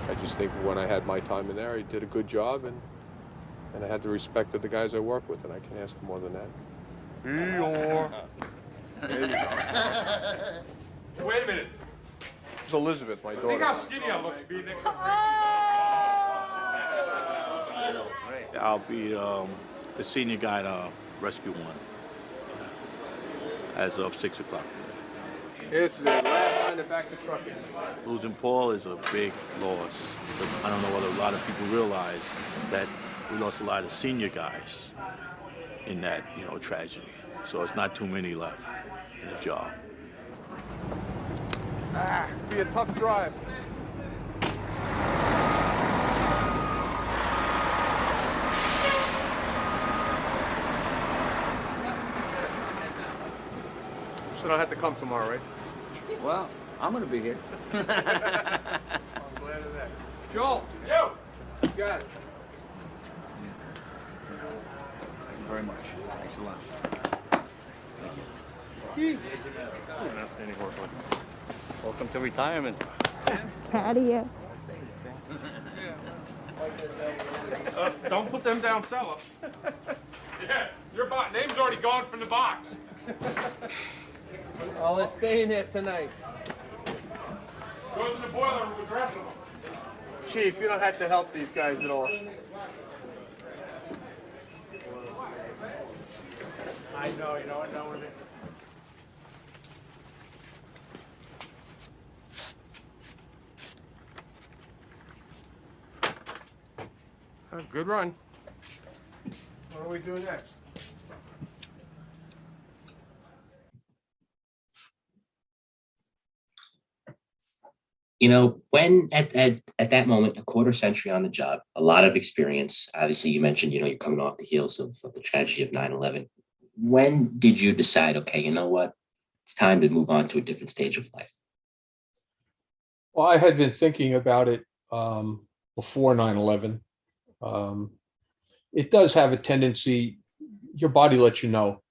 Speaker 5: I just think when I had my time in there, I did a good job, and I had the respect of the guys I work with, and I can't ask for more than that. Eeyore. There you go.
Speaker 9: Wait a minute.
Speaker 5: It's Elizabeth, my daughter.
Speaker 9: Think how skinny I look to be next to
Speaker 12: I'll be the senior guy to Rescue 1 as of 6 o'clock today.
Speaker 5: This is the last time to back the truck in.
Speaker 12: Losing Paul is a big loss. I don't know whether a lot of people realize that we lost a lot of senior guys in that, tragedy. So it's not too many left in the job.
Speaker 5: Be a tough drive.
Speaker 9: I don't have to come tomorrow, right?
Speaker 11: Well, I'm gonna be here.
Speaker 9: I'm glad of that. Joel, you got it.
Speaker 11: Thank you very much. Thanks a lot.
Speaker 8: Outstanding work. Welcome to retirement.
Speaker 6: Proud of you.
Speaker 9: Don't put them down, sell them. Yeah, your name's already gone from the box.
Speaker 8: Oh, let's stay in here tonight.
Speaker 9: Goes in the boiler with the rest of them.
Speaker 8: Chief, you don't have to help these guys at all. I know, you know what? No, we're
Speaker 9: Good run. What do we do next?
Speaker 1: You know, when at that moment, a quarter century on the job, a lot of experience. Obviously, you mentioned, you're coming off the heels of the tragedy of 9/11. When did you decide, okay, you know what, it's time to move on to a different stage of life?
Speaker 2: Well, I had been thinking about it before 9/11. It does have a tendency, your body lets you know.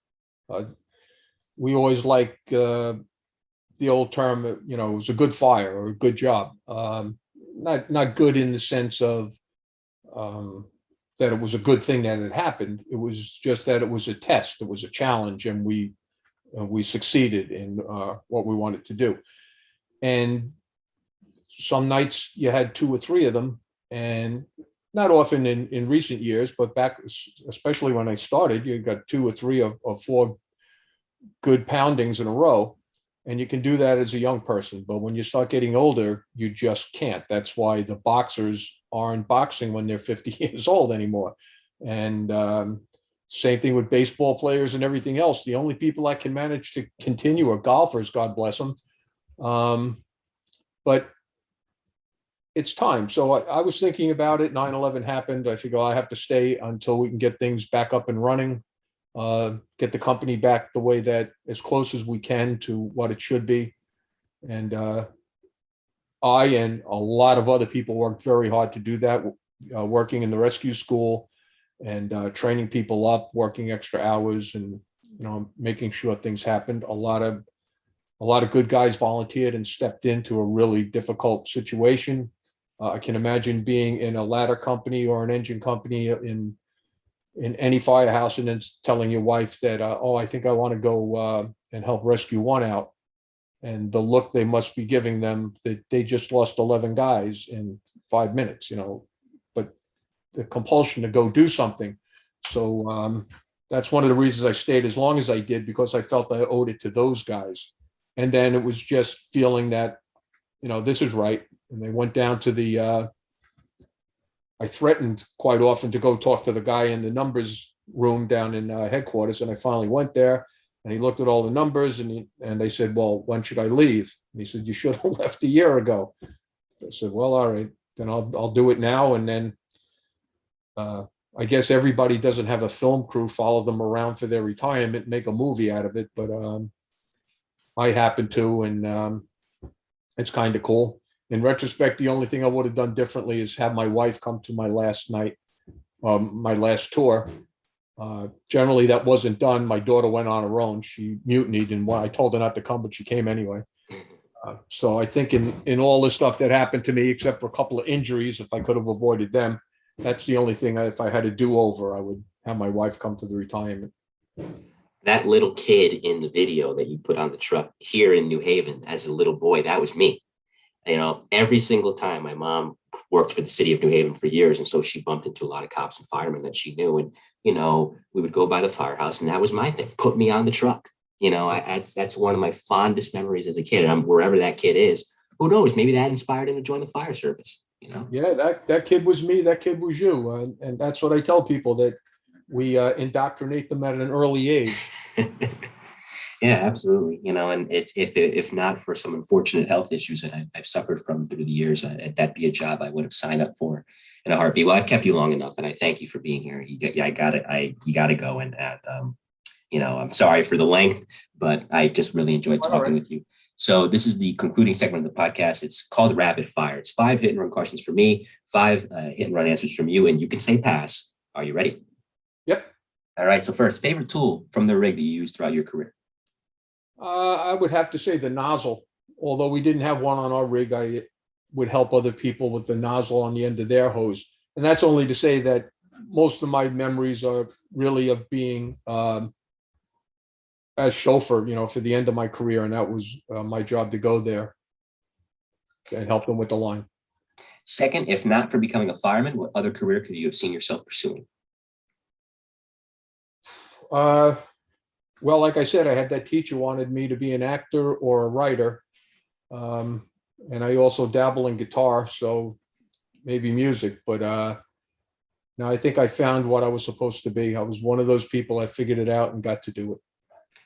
Speaker 2: We always like the old term, it was a good fire or a good job. Not good in the sense of that it was a good thing that it happened. It was just that it was a test, it was a challenge, and we succeeded in what we wanted to do. And some nights you had 2 or 3 of them, and not often in recent years, but back, especially when I started, you got 2 or 3 or 4 good poundings in a row. And you can do that as a young person, but when you start getting older, you just can't. That's why the boxers aren't boxing when they're 50 years old anymore. And same thing with baseball players and everything else. The only people that can manage to continue are golfers, God bless them. But it's time. So I was thinking about it. 9/11 happened. I figured I have to stay until we can get things back up and running. Get the company back the way that, as close as we can to what it should be. And I and a lot of other people worked very hard to do that, working in the rescue school and training people up, working extra hours, and making sure things happened. A lot of good guys volunteered and stepped into a really difficult situation. I can imagine being in a ladder company or an engine company in any firehouse, and then telling your wife that, oh, I think I want to go and help rescue one out. And the look they must be giving them, that they just lost 11 guys in 5 minutes, but the compulsion to go do something. So that's one of the reasons I stayed as long as I did, because I felt I owed it to those guys. And then it was just feeling that, this is right. And they went down to I threatened quite often to go talk to the guy in the numbers room down in headquarters. And I finally went there, and he looked at all the numbers, and they said, well, when should I leave? And he said, you should have left a year ago. I said, well, all right, then I'll do it now. And then I guess everybody doesn't have a film crew follow them around for their retirement, make a movie out of it. But I happen to, and it's kind of cool. In retrospect, the only thing I would have done differently is have my wife come to my last night, my last tour. Generally, that wasn't done. My daughter went on her own. She mutinied, and I told her not to come, but she came anyway. So I think in all the stuff that happened to me, except for a couple of injuries, if I could have avoided them, that's the only thing. If I had a do-over, I would have my wife come to the retirement.
Speaker 1: That little kid in the video that you put on the truck here in New Haven as a little boy, that was me. Every single time. My mom worked for the city of New Haven for years, and so she bumped into a lot of cops and firemen that she knew. And we would go by the firehouse, and that was my thing. Put me on the truck. That's one of my fondest memories as a kid. And wherever that kid is, who knows? Maybe that inspired him to join the fire service.
Speaker 2: Yeah, that kid was me. That kid was you, and that's what I tell people, that we indoctrinate them at an early age.
Speaker 1: Yeah, absolutely. And it's if not for some unfortunate health issues that I've suffered from through the years, that'd be a job I would have signed up for in a heartbeat. Well, I've kept you long enough, and I thank you for being here. You got to go, and I'm sorry for the length, but I just really enjoyed talking with you. So this is the concluding segment of the podcast. It's called Rapid Fire. It's 5 hit and run questions for me, 5 hit and run answers from you, and you can say pass. Are you ready?
Speaker 2: Yep.
Speaker 1: All right. So first, favorite tool from the rig that you used throughout your career?
Speaker 2: I would have to say the nozzle. Although we didn't have one on our rig, I would help other people with the nozzle on the end of their hose. And that's only to say that most of my memories are really of being as chauffeur, for the end of my career. And that was my job, to go there and help them with the line.
Speaker 1: Second, if not for becoming a fireman, what other career could you have seen yourself pursuing?
Speaker 2: Well, like I said, I had that teacher wanted me to be an actor or a writer. And I also dabble in guitar, so maybe music. But no, I think I found what I was supposed to be. I was one of those people that figured it out and got to do it.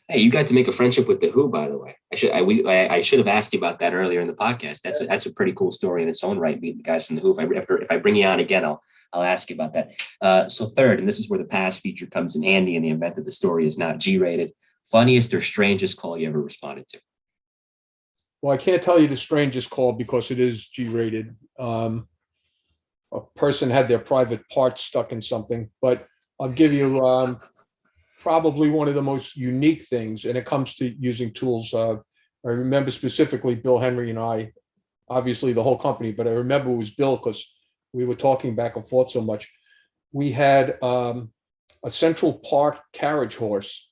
Speaker 1: Hey, you got to make a friendship with the Who, by the way. I should have asked you about that earlier in the podcast. That's a pretty cool story in its own right, meeting the guys from the Who. If I bring you on again, I'll ask you about that. So third, and this is where the pass feature comes in handy in the event that the story is not G-rated. Funniest or strangest call you ever responded to?
Speaker 2: Well, I can't tell you the strangest call because it is G-rated. A person had their private parts stuck in something, but I'll give you probably one of the most unique things, and it comes to using tools. I remember specifically Bill Henry and I, obviously the whole company, but I remember it was Bill because we were talking back and forth so much. We had a Central Park carriage horse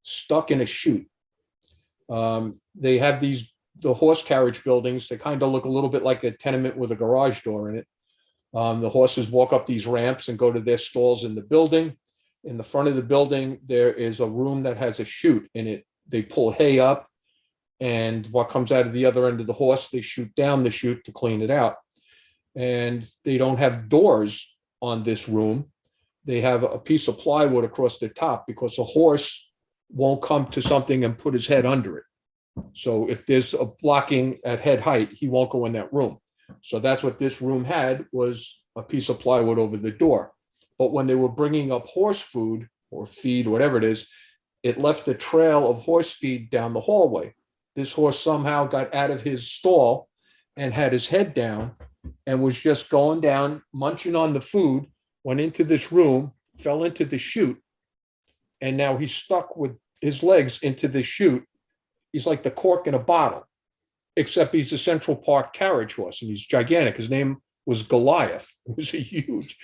Speaker 2: stuck in a chute. They have the horse carriage buildings. They kind of look a little bit like a tenement with a garage door in it. The horses walk up these ramps and go to their stalls in the building. In the front of the building, there is a room that has a chute in it. They pull hay up, and what comes out of the other end of the horse, they shoot down the chute to clean it out. And they don't have doors on this room. They have a piece of plywood across the top because a horse won't come to something and put his head under it. So if there's a blocking at head height, he won't go in that room. So that's what this room had, was a piece of plywood over the door. But when they were bringing up horse food or feed, whatever it is, it left a trail of horse feed down the hallway. This horse somehow got out of his stall and had his head down and was just going down, munching on the food, went into this room, fell into the chute, and now he's stuck with his legs into the chute. He's like the cork in a bottle, except he's a Central Park carriage horse, and he's gigantic. His name was Goliath. It was a huge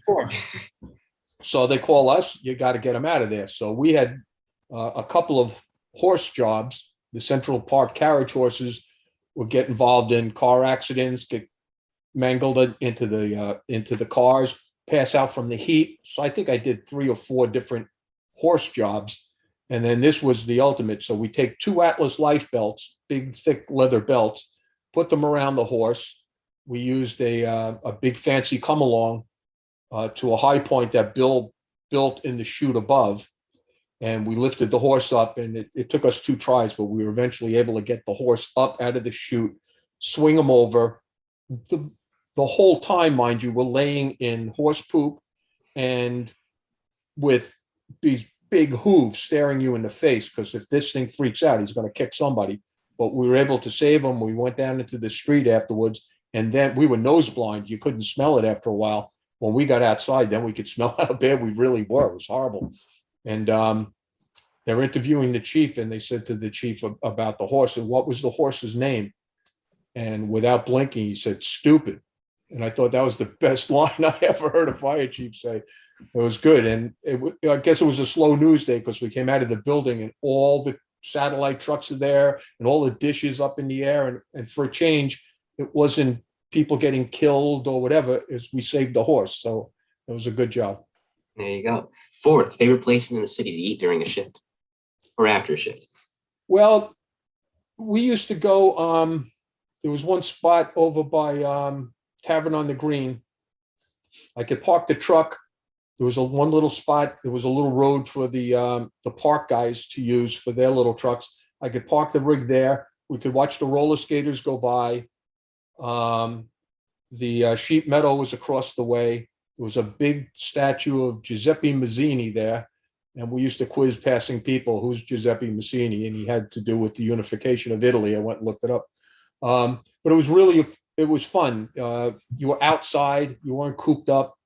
Speaker 2: horse. So they call us, you got to get him out of there. So we had a couple of horse jobs. The Central Park carriage horses would get involved in car accidents, get mangled into the cars, pass out from the heat. So I think I did 3 or 4 different horse jobs. And then this was the ultimate. So we take 2 Atlas life belts, big, thick leather belts, put them around the horse. We used a big fancy come along to a high point that Bill built in the chute above. And we lifted the horse up, and it took us 2 tries, but we were eventually able to get the horse up out of the chute, swing him over. The whole time, mind you, we're laying in horse poop and with these big hooves staring you in the face, because if this thing freaks out, he's going to kick somebody. But we were able to save him. We went down into the street afterwards, and then we were nose blind. You couldn't smell it after a while. When we got outside, then we could smell how bad we really were. It was horrible. And they're interviewing the chief, and they said to the chief about the horse, and what was the horse's name? And without blinking, he said, "Stupid." And I thought that was the best line I ever heard a fire chief say. It was good. And I guess it was a slow news day because we came out of the building and all the satellite trucks are there and all the dishes up in the air. And for a change, it wasn't people getting killed or whatever, we saved the horse. So it was a good job.
Speaker 1: There you go. 4th, favorite place in the city to eat during a shift or after a shift?
Speaker 2: Well, we used to go, there was one spot over by Tavern on the Green. I could park the truck. There was one little spot. There was a little road for the park guys to use for their little trucks. I could park the rig there. We could watch the roller skaters go by. The sheep meadow was across the way. There was a big statue of Giuseppe Mazzini there. And we used to quiz passing people, who's Giuseppe Mazzini, and he had to do with the unification of Italy. I went and looked it up. But it was fun. You were outside, you weren't cooped up.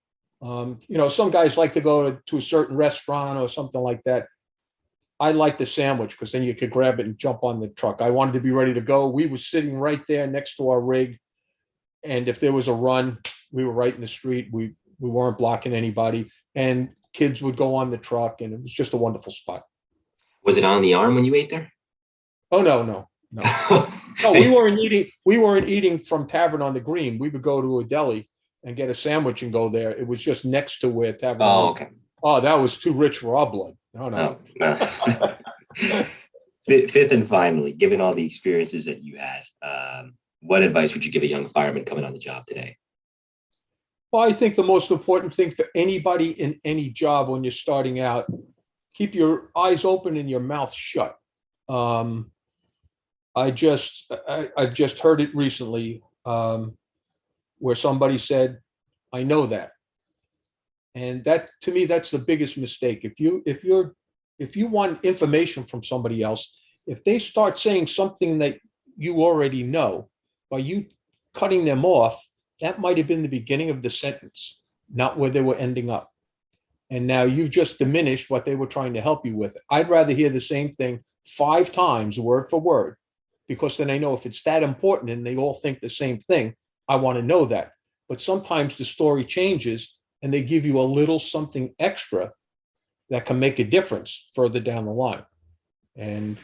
Speaker 2: Some guys like to go to a certain restaurant or something like that. I liked the sandwich because then you could grab it and jump on the truck. I wanted to be ready to go. We were sitting right there next to our rig. And if there was a run, we were right in the street. We weren't blocking anybody. And kids would go on the truck, and it was just a wonderful spot.
Speaker 1: Was it on the arm when you ate there?
Speaker 2: Oh, no. No, we weren't eating from Tavern on the Green. We would go to a deli and get a sandwich and go there. It was just next to where Tavern.
Speaker 1: Oh, okay.
Speaker 2: Oh, that was too rich for our blood. No.
Speaker 1: Fifth and finally, given all the experiences that you had, what advice would you give a young fireman coming on the job today?
Speaker 2: Well, I think the most important thing for anybody in any job when you're starting out, keep your eyes open and your mouth shut. I just heard it recently where somebody said, "I know that," and that, to me, that's the biggest mistake. If you want information from somebody else, if they start saying something that you already know, by you cutting them off, that might have been the beginning of the sentence, not where they were ending up. And now you've just diminished what they were trying to help you with. I'd rather hear the same thing 5 times, word for word, because then I know if it's that important and they all think the same thing, I want to know that. But sometimes the story changes and they give you a little something extra that can make a difference further down the line. And,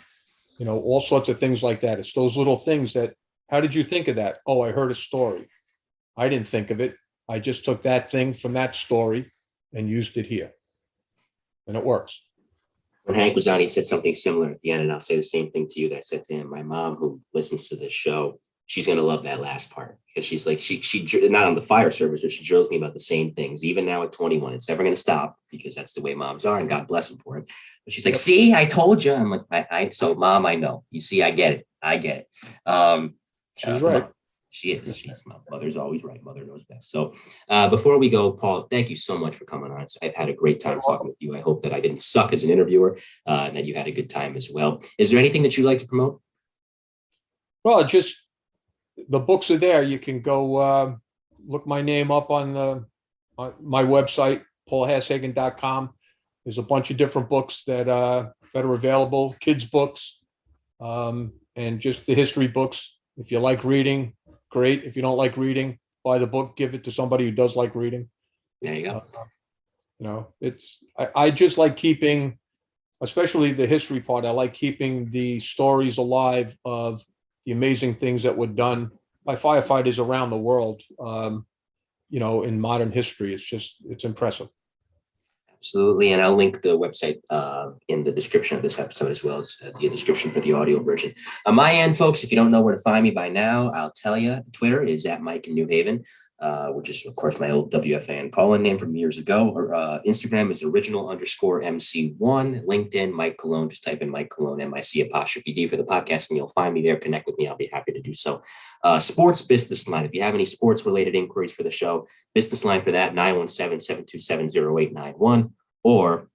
Speaker 2: all sorts of things like that. It's those little things that, how did you think of that? Oh, I heard a story. I didn't think of it. I just took that thing from that story and used it here. And it works.
Speaker 1: When Hank was on, he said something similar at the end, and I'll say the same thing to you that I said to him. My mom, who listens to this show, she's going to love that last part, because she's like, she not on the fire service, but she drills me about the same things. Even now at 21, it's never going to stop, because that's the way moms are, and God bless them for it. But she's like, see, I told you. I'm like, so Mom, I know. You see, I get it.
Speaker 2: She's right.
Speaker 1: She is. She's my mother's always right. Mother knows best. So before we go, Paul, thank you so much for coming on. So I've had a great time talking with you. I hope that I didn't suck as an interviewer, and that you had a good time as well. Is there anything that you'd like to promote?
Speaker 2: Well, just the books are there. You can go look my name up on my website, paulhashagen.com. There's a bunch of different books that are available, kids' books, and just the history books. If you like reading, great. If you don't like reading, buy the book, give it to somebody who does like reading.
Speaker 1: There you go.
Speaker 2: I just like keeping, especially the history part, I like keeping the stories alive of the amazing things that were done by firefighters around the world, in modern history. It's impressive.
Speaker 1: Absolutely. And I'll link the website in the description of this episode, as well as the description for the audio version. On my end, folks, if you don't know where to find me by now, I'll tell you. Twitter is at Mike in New Haven, which is, of course, my old WFAN call-in name from years ago. Or Instagram is original_MC1. LinkedIn, Mike Colón. Just type in Mike Colón, MIC_D for the podcast, and you'll find me there. Connect with me. I'll be happy to do so. Sports business line. If you have any sports-related inquiries for the show, business line for that, 917-727-0891. Or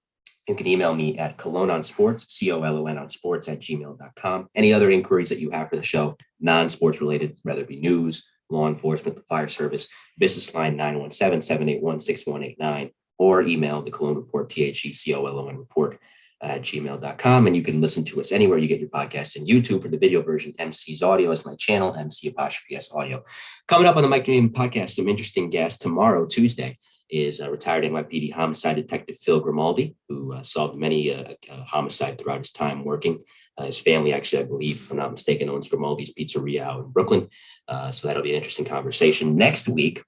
Speaker 1: you can email me at colononsports, COLON on sports @gmail.com. Any other inquiries that you have for the show, non-sports related, whether it be news, law enforcement, the fire service, business line 917-781-6189, or email the Colón Report, THECOLON report @gmail.com. And you can listen to us anywhere you get your podcasts, and YouTube for the video version. MC's Audio is my channel, MC_S Audio. Coming up on the Mike Newman podcast, some interesting guests. Tomorrow, Tuesday, is retired NYPD homicide detective Phil Grimaldi, who solved many homicide throughout his time working. His family, actually, I believe, if I'm not mistaken, owns Grimaldi's Pizzeria out in Brooklyn. So that'll be an interesting conversation. Next week,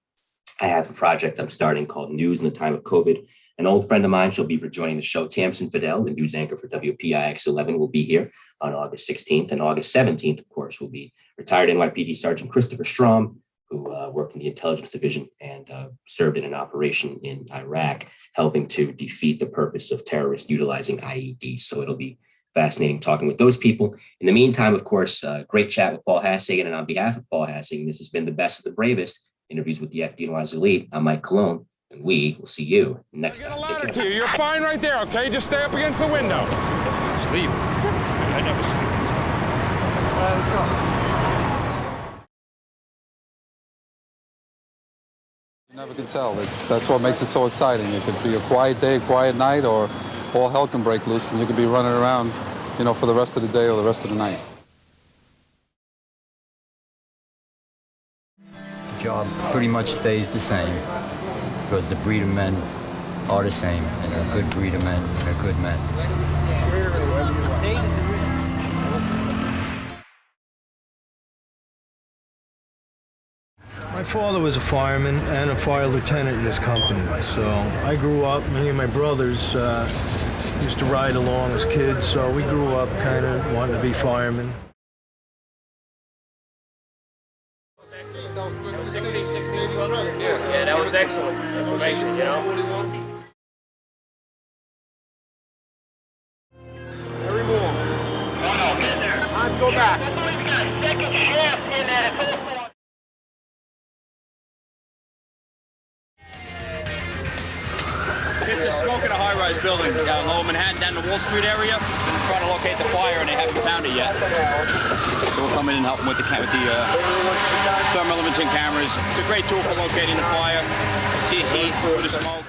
Speaker 1: I have a project I'm starting called News in the Time of COVID. An old friend of mine, she'll be rejoining the show. Tamsin Fidel, the news anchor for WPIX 11, will be here on August 16th. And August 17th, of course, will be retired NYPD Sergeant Christopher Strom, who worked in the intelligence division and served in an operation in Iraq, helping to defeat the purpose of terrorists utilizing IEDs. So it'll be fascinating talking with those people. In the meantime, of course, great chat with Paul Hashagen. And on behalf of Paul Hashagen, this has been the best of the bravest interviews with the FDNY's elite. I'm Mike Colón. And we will see you next time. Take care.
Speaker 9: To you. You're fine right there, okay? Just stay up against the window.
Speaker 12: Sleep. I never sleep.
Speaker 8: Let's go.
Speaker 13: You never can tell. That's what makes it so exciting. It could be a quiet day, a quiet night, or all hell can break loose, and you could be running around, for the rest of the day or the rest of the night.
Speaker 14: The job pretty much stays the same because the breed of men are the same, and they're a good breed of men, and they're good men.
Speaker 15: My father was a fireman and a fire lieutenant in this company, so I grew up, me and my brothers used to ride along as kids, so we grew up kind of wanting to be firemen.
Speaker 8: Yeah, that was excellent information, Every more. Time to go back. We got a second shaft in there.
Speaker 16: It's a smoke in a high-rise building down Lower Manhattan, down the Wall Street area. Been trying to locate the fire, and they haven't found it yet. So we'll come in and help them with the thermal imaging cameras. It's a great tool for locating the fire. It sees heat through the smoke.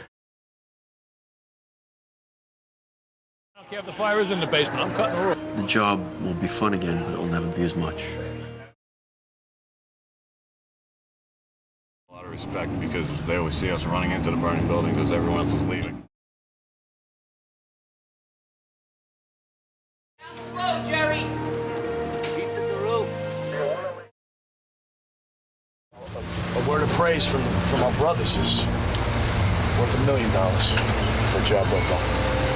Speaker 12: I don't care if the fire is in the basement. I'm cutting the roof.
Speaker 17: The job will be fun again, but it'll never be as much.
Speaker 12: A lot of respect because they always see us running into the burning buildings as everyone else is leaving.
Speaker 16: Slow, Jerry! Chief took the roof.
Speaker 18: A word of praise from our brothers is worth $1 million for a job well done.